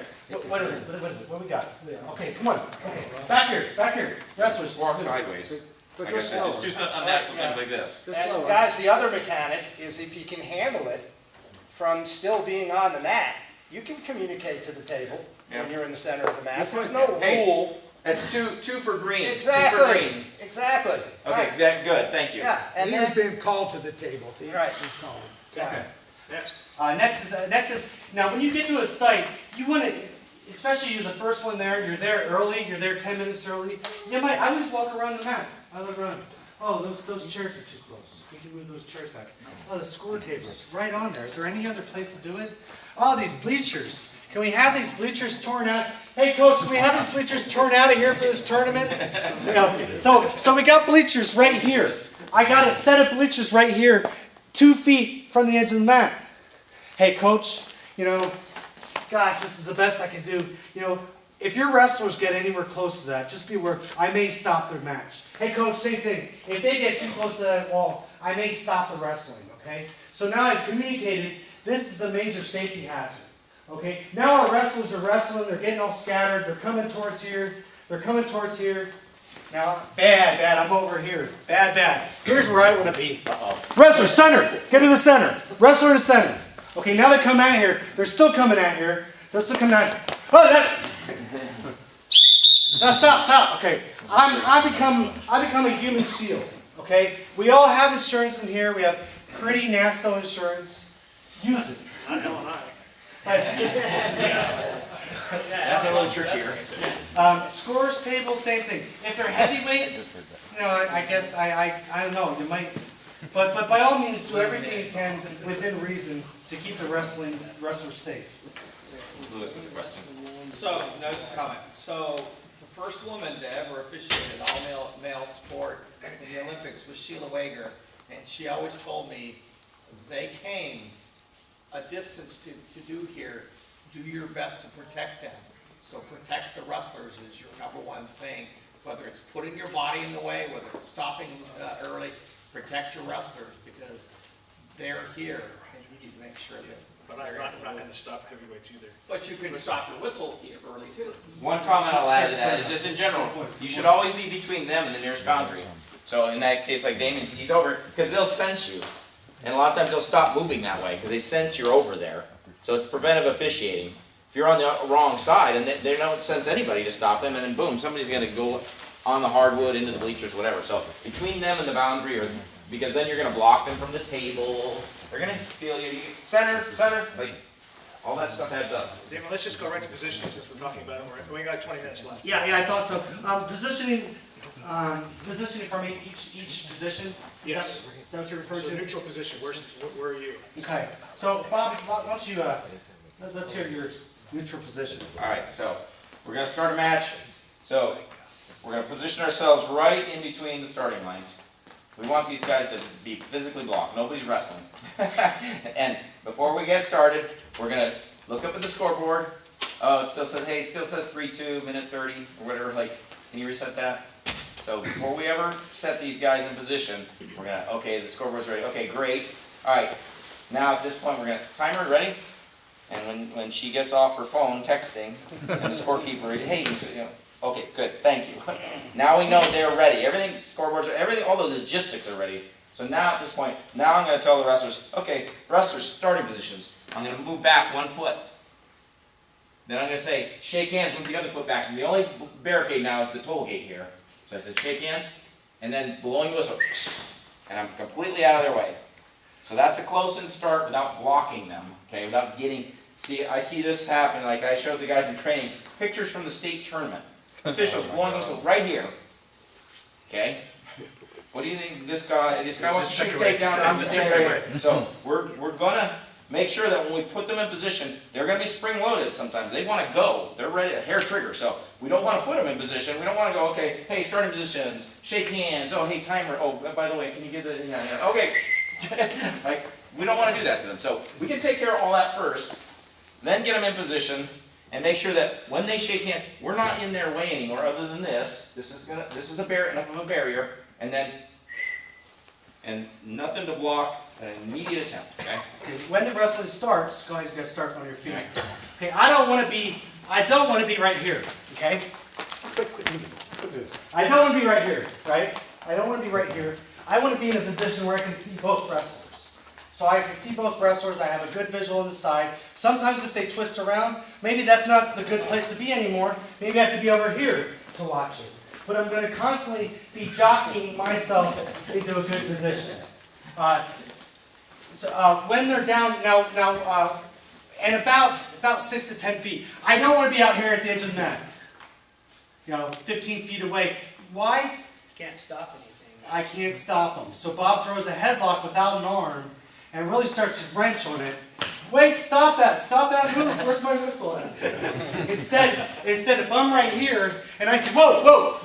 What is it? What do we got? Okay, come on. Okay, back here. Wrestlers. Walk sideways. Like I said, just do some unnatural things like this. And guys, the other mechanic is if you can handle it from still being on the mat, you can communicate to the table when you're in the center of the mat. There's no rule That's two for green. Two for Exactly, green. exactly. Okay, that, good, thank you. Yeah, and He then, was being called to the table. He Right. was called. Okay. Next. Next is, now when you get to a site, you want to, especially you're the first one there, you're there early, you're there 10 minutes early, I always walk around the mat. I look around, oh, those chairs are too close. We can move those chairs back. Oh, the score table's right on there. Is there any other place to do it? Oh, these bleachers. Can we have these bleachers torn out? Hey, coach, can we have these bleachers torn out of here for this tournament? So we got bleachers right here. I got a set of bleachers right here, 2 feet from the edge of the mat. Hey, coach, gosh, this is the best I can do. If your wrestlers get anywhere close to that, just be aware, I may stop their match. Hey, coach, same thing. If they get too close to that wall, I may stop the wrestling, okay? So now I've communicated, this is a major safety hazard, okay? Now our wrestlers are wrestling, they're getting all scattered, they're coming towards here, Now, bad, I'm over here. Bad. Here's where I want to be. Wrestler, center! Get to the center. Wrestler to center. Okay, now they come out here. They're still coming out here. Oh, now stop. Okay, I become a human shield. Okay, we all have insurance in here. We have pretty Nassau insurance. Use it. Not Helen That's a little trickier. Scores table, same thing. If they're heavyweights, I guess I don't know. You might, but by all means, do everything you can within reason to keep the wrestlers safe. Lewis has a question. So, no, just a comment. So, the first woman to ever officiate an all-male sport in the Olympics was Sheila Wager, and she always told me they came a distance to do here. Do your best to protect them. So protect the wrestlers is your number one thing. Whether it's putting your body in the way, whether it's stopping early, protect your wrestlers because they're here and you need to make sure that. But I'm not going to stop heavyweights either. But you can stop your whistle early too. One comment I'll add to that is just in general, you should always be between them and the nearest boundary. So in that case, like Damien's, he's over, because they'll sense you. And a lot of times they'll stop moving that way because they sense you're over there. So it's preventive officiating. If you're on the wrong side and they don't sense anybody to stop them, and then boom, somebody's going to go on the hardwood, into the bleachers, whatever. So between them and the boundary, because then you're going to block them from the table. They're going to feel you. Center, like all that stuff adds up. Damon, let's just go right to positioning since we're talking about it. We got 20 minutes left. Yeah, I thought so. Positioning from each position. Yes. Is that what you're referring So to? neutral position, where are you? Okay. So Bob, why don't you let's hear your neutral position. All right, so we're going to start a match. So we're going to position ourselves right in between the starting lines. We want these guys to be physically blocked. Nobody's wrestling. And before we get started, we're going to look up at the scoreboard. Oh, it still says, hey, it still says 3-2, minute 30, or whatever. Like, can you reset that? So before we ever set these guys in position, we're going to, okay, the scoreboard's ready. Okay, great. All right, now at this point, we're going to, timer, ready? And when she gets off her phone texting, and the scorekeeper, hey, okay, good, thank you. Now we know they're ready. Everything, scoreboards, everything, all the logistics are ready. So now at this point, now I'm going to tell the wrestlers, okay, wrestlers, starting positions. I'm going to move back 1 foot. Then I'm going to say, shake hands, move the other foot back. And the only barricade now is the toll gate here. So I said, shake hands, and then blowing the whistle. And I'm completely out of their way. So that's a close-in start without blocking them, okay, without getting, see, I see this happen, like I showed the guys in training, pictures from the state tournament. Officials blowing the whistle right here, okay? What do you think, this guy wants to shoot a takedown, I'm standing right here. So we're gonna make sure that when we put them in position, they're gonna be spring-loaded sometimes. They wanna go, they're ready, a hair trigger, so we don't wanna put them in position. We don't wanna go, okay, hey, starting positions, shake hands, oh, hey, timer, oh, by the way, can you give the, okay. Like, we don't want to do that to them. So we can take care of all that first, then get them in position, and make sure that when they shake hands, we're not in their way anymore. Other than this, this is enough of a barrier, and then nothing to block an immediate attempt. Okay. When the wrestling starts, go ahead and start on your feet. Okay. I don't want to be right here. Okay. I don't want to be right here. Right. I don't want to be right here. I want to be in a position where I can see both wrestlers. So I can see both wrestlers, I have a good visual on the side. Sometimes if they twist around, maybe that's not the good place to be anymore. Maybe I have to be over here to watch it. But I'm going to constantly be jockeying myself into a good position. When they're down, and about 6 to 10 feet. I don't want to be out here at the edge of the mat. 15 feet away. Why? You can't stop anything. I can't stop them. So Bob throws a headlock without an arm and really starts to wrench on it. Wait, stop that move. Where's my whistle at? Instead, if I'm right here and I say, whoa,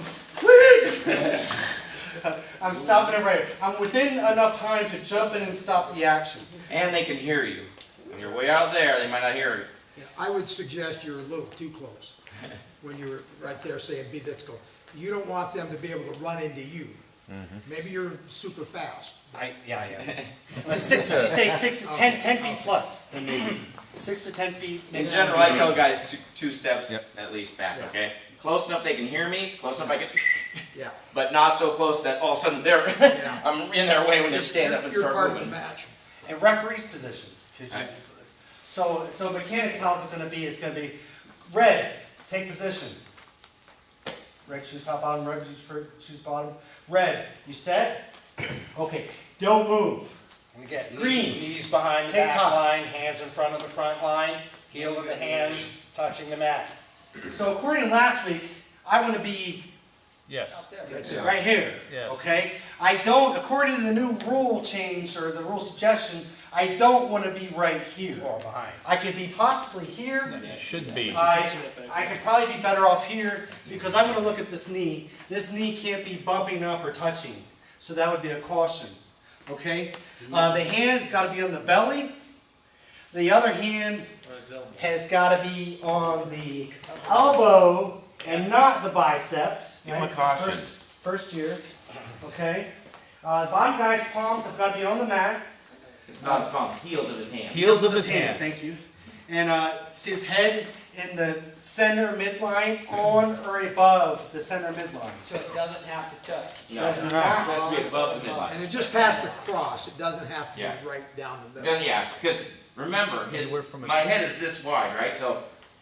I'm stopping it right. I'm within enough time to jump in and stop the action. And they can hear you. When you're way out there, they might not hear you. Yeah, I would suggest you're a little too close when you're right there saying be this close. You don't want them to be able to run into you. Maybe you're super fast. Yeah. You say 10 feet plus, then maybe 6 to 10 feet. In general, I tell guys two steps at least back, okay? Close enough they can hear me, close enough I can, but not so close that all of a sudden I'm in their way when they stand up and start moving. And referee's position. So mechanics, how's it going to be? It's going to be red, take position. Red, choose top, bottom, red, choose bottom. Red, you set? Okay, don't move. And again, Green. Knees behind the Take back top. line, hands in front of the front line, heel of the hands touching the mat. So according to last week, I want to be Yes. right here, Yes. okay? I don't, according to the new rule change or the rule suggestion, I don't want to be right here. Or behind. I could be possibly here. Should be. I could probably be better off here because I'm going to look at this knee. This knee can't be bumping up or touching, so that would be a caution. Okay? The hand's got to be on the belly. The other hand has got to be on the elbow and not the bicep. Give him a caution. First year. Okay? The bottom guy's palms have got to be on the mat. Not his palms, heels of his hand. Heels of his hand. Thank you. And see his head in the center midline, on or above the center midline. So it doesn't have to touch. No, it has to be above the midline. And it just has to cross. It doesn't have to Yeah. be right down the middle. Yeah, because remember, my head is this wide, right? So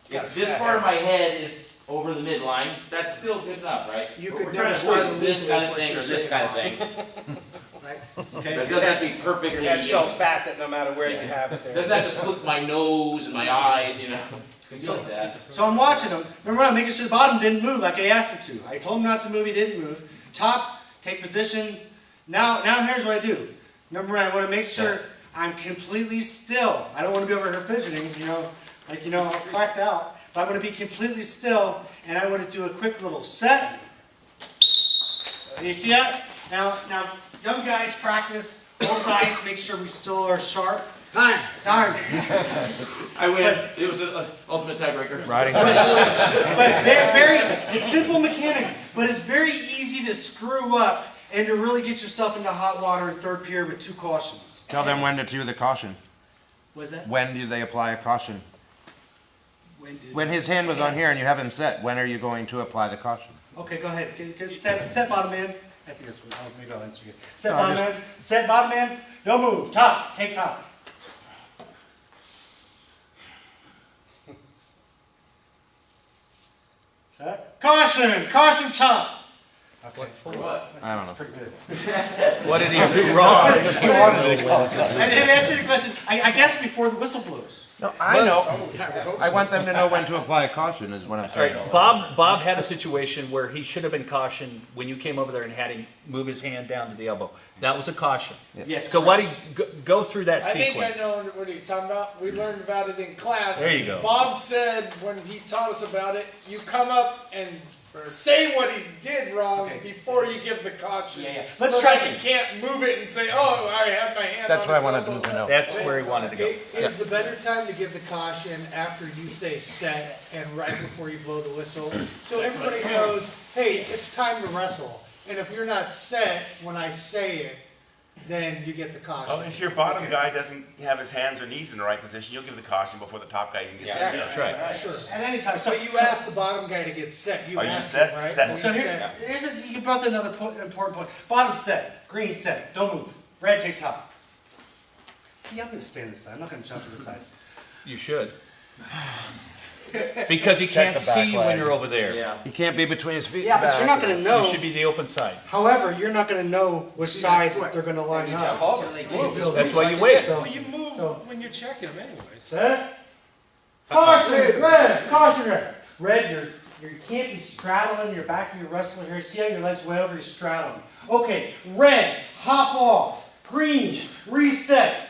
if this part of my head is over the midline, that's still good enough, right? You What could we're trying to never avoid is start this a kind legal of thing or with this your kind of thing. Right? Okay? But it doesn't have to be perfectly. That's so fat that no matter where you have it there. Doesn't have to split my nose and my eyes, things like that. So I'm watching him. Remember, I'm making sure the bottom didn't move like I asked it to. I told him not to move, he didn't move. Top, take position. Now here's what I do. Remember, I want to make sure I'm completely still. I don't want to be over here fidgeting, I'm cracked out. But I'm going to be completely still, and I want to do a quick little set. You see that? Now, young guys practice. Old guys make sure we still are sharp. Time. I win. It was an ultimate tiebreaker. Riding. But it's simple mechanic, but it's very easy to screw up and to really get yourself into hot water in third period with 2 cautions. Tell them when to do the caution. Was that? When do they apply a caution? When his hand was on here and you have him set, when are you going to apply the caution? Okay, go ahead. Set bottom man. I think that's what. Maybe I'll answer you. Set No, bottom man. Set bottom man. Don't move. Top. Take top. Set. Caution. Caution. Top. Okay. For what? I don't know. That's pretty good. What did he do wrong? I didn't answer your question. I guess before the whistle blows. No, I know. I want them to know when to apply a caution is what I'm All saying. right, Bob had a situation where he should have been cautioned when you came over there and had him move his hand down to the elbow. That was a caution. Yes. So why do you go through that I think sequence? I know what he's talking about. We learned about it in class. There you go. Bob said when he taught us about it, you come up and say what he did wrong before you give the caution. Yeah. Let's so try that it. you can't move it and say, oh, I had my hand That's on what I his wanted elbow. them to know. That's where he wanted to go. Is the better time to give the caution after you say set and right before you blow the whistle? So everybody knows, hey, it's time to wrestle. And if you're not set when I say it, then you get the caution. Well, if your bottom guy doesn't have his hands or knees in the right position, you'll give the caution before the top guy even gets in. That's right. Sure. At any time. So you ask the bottom guy to get set. You Are you ask set? him, right? Set. Are you So set? you brought to another important point. Bottom set, green set, don't move. Red take top. See, I'm going to stay on this side. I'm not going to jump to the side. You should. Because he Check can't the back see you when leg. you're over there. Yeah. He can't be between his feet Yeah, and but you're not back. gonna You know. should be the open side. However, you're not gonna know which side they're gonna line up. That's why you wait. Well, you move when you're checking them anyways. Set. Caution, red, caution, red. Red, you can't be straddling your back of your wrestler here. See how your legs way over, you're straddling. Okay, red, hop off. Green, reset.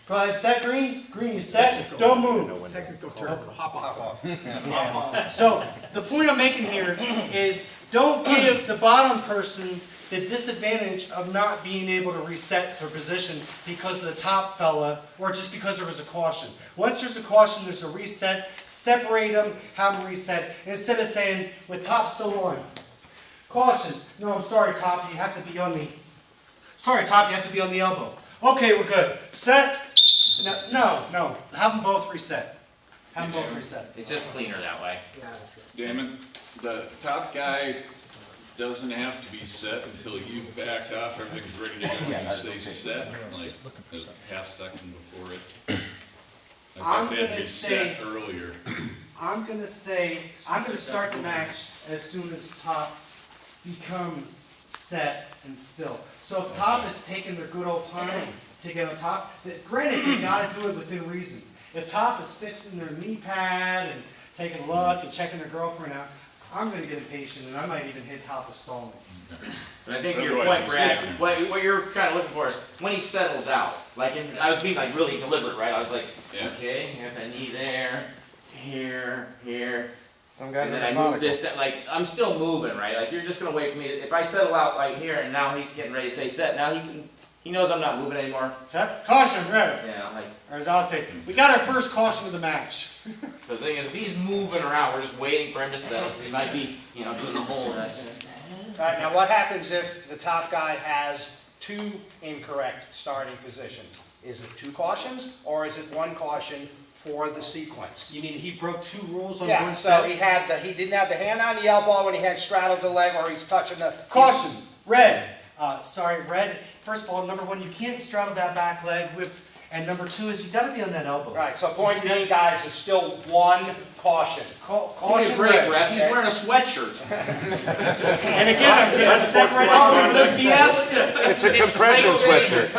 Go ahead, set green. Green, you set. Don't move. Technical term, hop off. So the point I'm making here is don't give the bottom person the disadvantage of not being able to reset their position because of the top fella or just because there was a caution. Once there's a caution, there's a reset. Separate them, have them reset. Instead of saying, with top still on, caution. No, I'm sorry, top, you have to be on the, sorry, top, you have to be on the elbow. Okay, we're good. Set. No. Have them both reset. Have them both reset. It's just cleaner that way. Damon, the top guy doesn't have to be set until you back off, everything's ready to go, and you say set, like a half second before it. I I'm thought they'd gonna be say- set earlier. I'm gonna start the match as soon as top becomes set and still. So if top is taking their good old time to get on top, granted, they gotta do it within reason. If top is fixing their knee pad and taking a look and checking their girlfriend out, I'm gonna get impatient and I might even hit top with stalling. But I think your point, Brad, what you're kind of looking for is when he settles out. Like, I was being like really deliberate, right? I was like, okay, you have that knee there, here. Some guys And then are I move methodical. this, that, like, I'm still moving, right? Like, you're just gonna wait for me to, if I settle out right here and now he's getting ready to say set, now he knows I'm not moving anymore. Set. Caution, red. Yeah, like, Or as I'll say, we got our first caution of the match. the thing is, if he's moving around, we're just waiting for him to settle. He might be, doing the whole, All right, now what happens if the top guy has two incorrect starting positions? Is it two cautions, or is it one caution for the sequence? You mean he broke two rules on Yeah, one so set? he didn't have the hand on the elbow when he had straddled the leg, or he's touching the... Caution, red. Sorry, red. First of all, number one, you can't straddle that back leg with, and number two is you gotta be on that elbow. Right, so point being, guys, it's still one caution. Give me a break, ref. He's wearing a sweatshirt. And again, let's separate off the fiesta. It's a compression sweatshirt.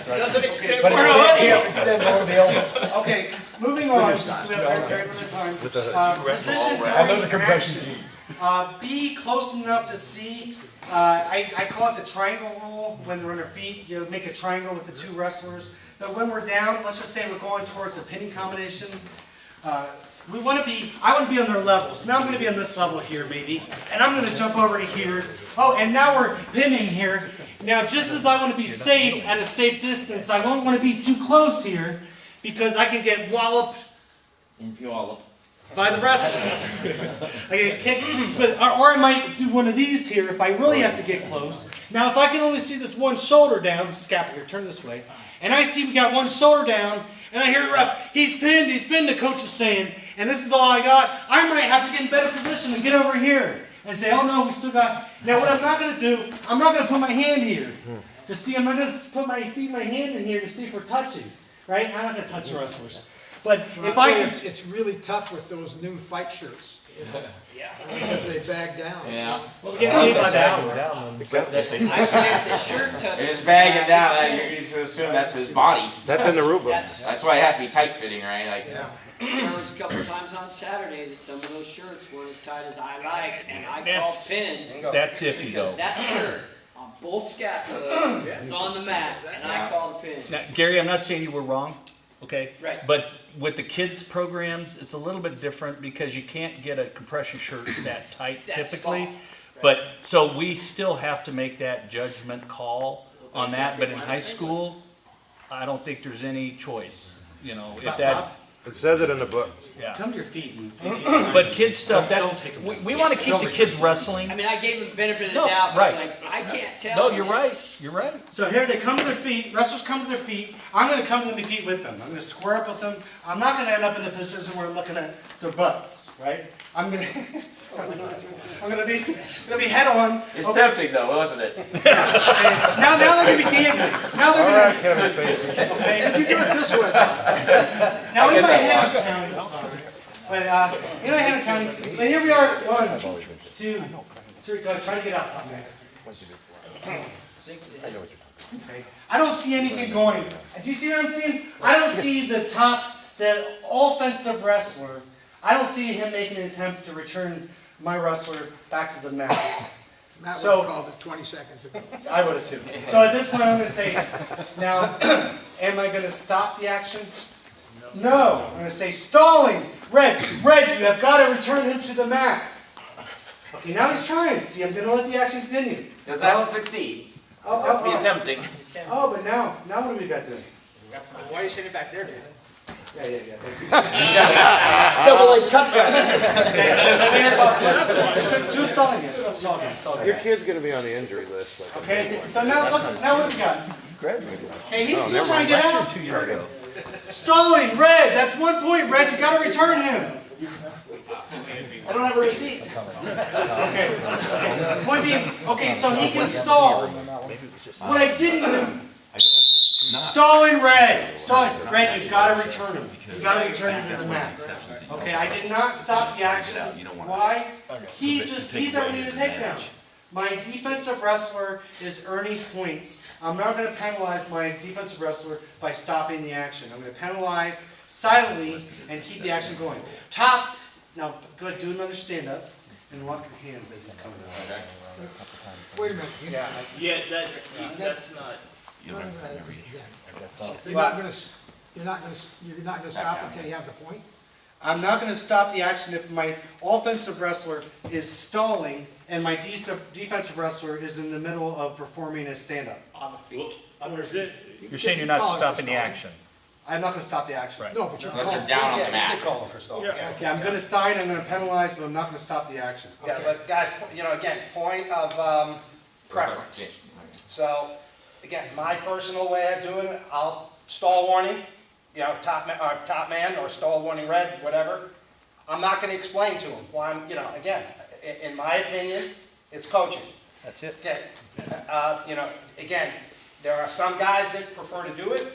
Doesn't extend But far no, enough. yeah. Extend over the elbow. Okay, moving on, just we have very limited time. Position I love the during compression action. team. Be close enough to see. I call it the triangle rule. When they're on their feet, you make a triangle with the two wrestlers. But when we're down, let's just say we're going towards a pinning combination. I want to be on their level. So now I'm going to be on this level here, maybe. And I'm going to jump over to here. Oh, and now we're pinning here. Now, just as I want to be safe at a safe distance, I don't want to be too close here because I can get walloped by the wrestlers. I get kicked, or I might do one of these here if I really have to get close. Now, if I can only see this one shoulder down, scapula here, turn this way, and I see we got one shoulder down, and I hear the ref, he's pinned, the coach is saying, and this is all I got, I might have to get in better position and get over here and say, oh no, we still got, now what I'm not going to do, I'm not going to put my hand here to see, I'm not going to put my hand in here to see if we're touching, right? I'm not going to touch the wrestlers. But if I can... It's really tough with those new fight shirts. Yeah. Because they bag down. Yeah. Well, we get paid by the hour. I say if the shirt touches. It's bagging down. You just assume that's his body. That's in the rule book. That's why it has to be tight fitting, right? Like. There was a couple times on Saturday that some of those shirts weren't as tight as I like, and I called pins. That's iffy though. Because that shirt on both scapulas was on the mat, and I called a pin. Now, Gary, I'm not saying you were wrong, okay? Right. But with the kids' programs, it's a little bit different because you can't get a compression shirt that tight typically. small. But, so we still have to make that judgment call on that, but in high school, I don't think there's any choice, if that. It says it in the book. Yeah. Come to your feet. But kids stuff, we want to keep the kids wrestling. I mean, I gave them the benefit of the No, doubt, but right. I was like, I can't tell. No, them. you're right. So here they come to their feet, wrestlers come to their feet, I'm going to come to their feet with them. I'm going to square up with them. I'm not going to end up in the position where I'm looking at their butts, right? I'm going to be head on. It's tempting though, wasn't it? Okay. Now they're going to be dancing. Now they're going to Kevin Spacey. Okay. Did you do it this way? Now in my head I'm counting. But, in Hannah County, but here we are, 1, 2, 3, go, try to get out, man. Okay. I don't see anything going. Do you see what I'm seeing? I don't see the offensive wrestler. I don't see him making an attempt to return my wrestler back to the mat. Matt would have called it 20 seconds ago. I would have too. So at this point, I'm going to say, now, am I going to stop the action? No. I'm going to say, stalling. Red, you have got to return him to the mat. Okay, now he's trying. See, I'm going to let the action continue. Does that succeed? It has to be attempting. Oh, but now what do we got doing? Why are you sitting back there, David? Yeah. Double A cut Two stalling here. Your kid's gonna be on the injury list. Okay, so now look, now what do we got? Okay, he's still trying to get out. Stalling, Red, that's 1 point, Red, you gotta return him. I don't have a receipt. Okay. Point being, okay, so he can stall. What I didn't do. Stalling Red. Stalling Red, you've got to return him. You've got to return him to the mat. Okay, I did not stop the action. Why? He's already to take down. My defensive wrestler is earning points. I'm not going to penalize my defensive wrestler by stopping the action. I'm going to penalize silently and keep the action going. Top. Now, go ahead, do another stand-up and lock your hands as he's coming out. Wait a minute. That's not. You're not gonna stop until you have the point? I'm not going to stop the action if my offensive wrestler is stalling and my defensive wrestler is in the middle of performing a stand-up. On the feet. You're saying you're not stopping the action. I'm not going to stop the action. No, but you're Unless you're down on the mat. You can call him for stalling. Okay, I'm going to sign, I'm going to penalize, but I'm not going to stop the action. Yeah, but guys, again, point of preference. So, again, my personal way of doing it, I'll stall warning, top man or stall warning red, whatever. I'm not going to explain to him why I'm, again, in my opinion, it's coaching. That's it. Okay, again, there are some guys that prefer to do it.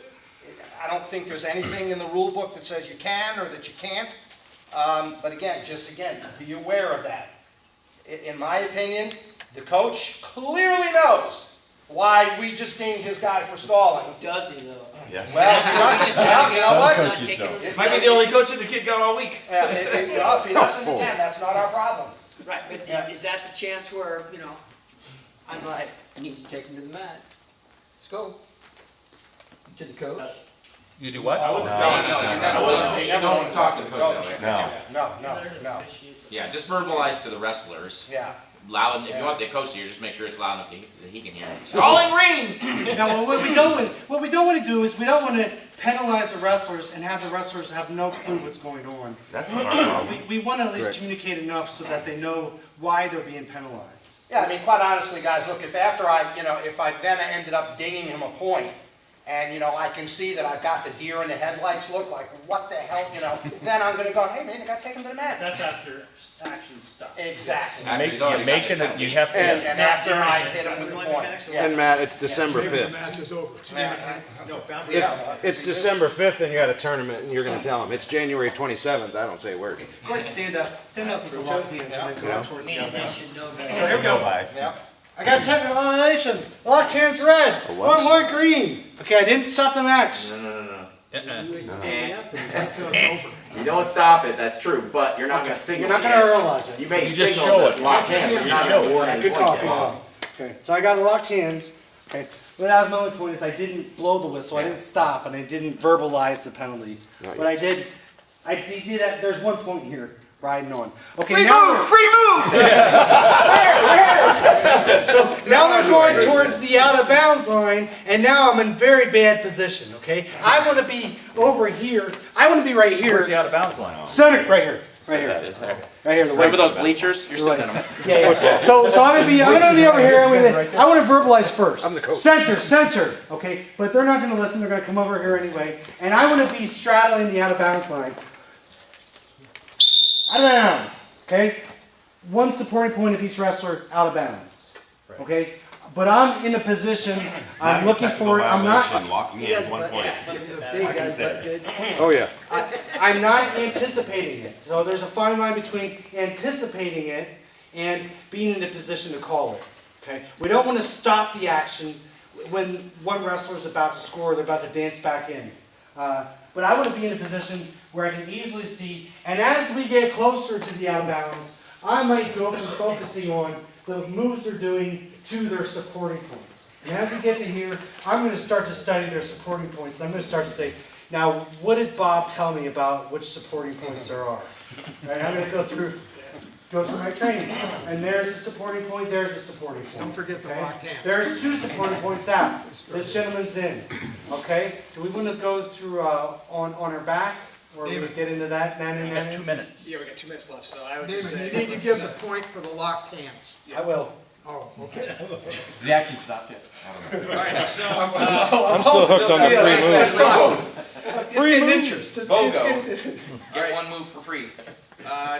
I don't think there's anything in the rule book that says you can or that you can't. But again, be aware of that. In my opinion, the coach clearly knows why we just dinged his guy for stalling. Does he though? Yes. Well, you know what? Might be the only coach that the kid got all week. If he doesn't, again, that's not our problem. Right, but is that the chance where, I'm like, I need to take him to the mat. Let's go. To the coach. You do what? I would say, You never want to talk to the coach. No. No. Yeah, just verbalize to the wrestlers. Yeah. Loud, if you want the coach to hear, just make sure it's loud enough that he can hear. Stalling green! Now, what we don't want to do is we don't want to penalize the wrestlers and have the wrestlers have no clue what's going on. That's not our problem. We want to at least communicate enough so that they know why they're being penalized. Yeah, I mean, quite honestly, guys, look, if I then ended up dinging him a point, and, I can see that I've got the deer in the headlights look like, what the hell, then I'm going to go, hey, man, you got to take him to the mat. That's after action's stopped. Exactly. You have to. And after I hit him with the point. Yeah. And Matt, it's December The 5th. match is over. It's December 5th and you got a tournament and you're gonna tell them, it's January 27th, I don't say a word. Go ahead, stand up with the locked hands and then go out towards the other. So So here we go. I got a technical violation. Locked hands red. 1 point green. Okay, I didn't stop the match. No. Until it's over. You don't stop it, that's true, but you're not going to signal. You're not going to realize it. You may You just signal show that it. locked hands, but you're not going to award any Good points call, yet. good call. Okay, so I got locked hands. Okay, but that was my only point is I didn't blow the whistle. I didn't stop, and I didn't verbalize the penalty. Not But I did. There's 1 point here. Riding on. Okay, Free now move! Free move! So now they're going towards the out of bounds line, and now I'm in very bad position, okay? I want to be over here. I want to be right here. Where's the out of bounds line? Center, right here. Right here. Right here. Remember those bleachers? You're sitting in them. Yeah. So I'm gonna be over here. I want to verbalize first. I'm the coach. Center. Okay, but they're not gonna listen. They're gonna come over here anyway, and I want to be straddling the out of bounds line. Out of bounds. Okay. 1 supporting point of each wrestler out of bounds. Okay. but I'm in a position, I'm looking for, I'm not, Locking hands, 1 point. Big guys, but good. Oh, yeah. I'm not anticipating it. So there's a fine line between anticipating it and being in a position to call it. Okay? We don't want to stop the action when one wrestler's about to score, they're about to dance back in. But I want to be in a position where I can easily see, and as we get closer to the out of bounds, I might go from focusing on the moves they're doing to their supporting points. And as we get to here, I'm going to start to study their supporting points. I'm going to start to say, now, what did Bob tell me about which supporting points there are? Right? I'm going to go through my training. And there's a supporting point, there's a supporting point. Don't forget the locked hand. There's 2 supporting points out. This gentleman's in. Okay? Do we want to go through on our back? Or we get into that? 2 minutes. Yeah, we got 2 minutes left, so I would Damon, just say. you need to give the point for the locked hands. I will. Oh, okay. The action stopped yet. Alright, so, I'm still hooked on the free moves. It's getting interest. It's Bogo. getting- Get one move for free.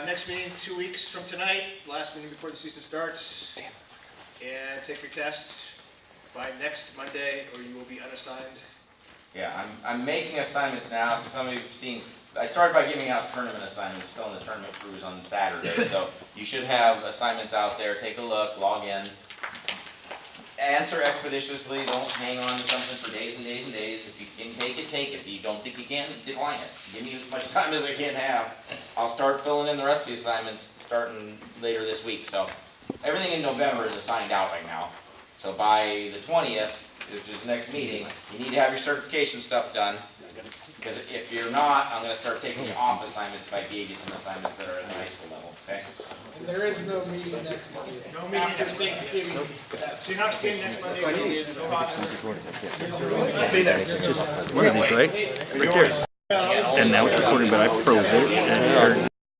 next meeting, 2 weeks from tonight, last meeting before the season starts. And take your test by next Monday, or you will be unassigned. Yeah, I'm making assignments now, so some of you have seen, I started by giving out tournament assignments, still in the tournament cruise on Saturday, so you should have assignments out there, take a look, log in. Answer expeditiously, don't hang on to something for days and days and days. If you can take it, take it. If you don't think you can, decline it. Give me as much time as I can have. I'll start filling in the rest of the assignments starting later this week, so everything in November is assigned out right now. So by the 20th, which is next meeting, you need to have your certification stuff done. Because if you're not, I'm going to start taking you off assignments if I gave you some assignments that are at the high school level, okay? And there is no meeting next Monday. No meeting after Thanksgiving. So you're not staying next Monday, no hot. See that? It's just one of these, right? Right there. And now it's recording, but I froze it.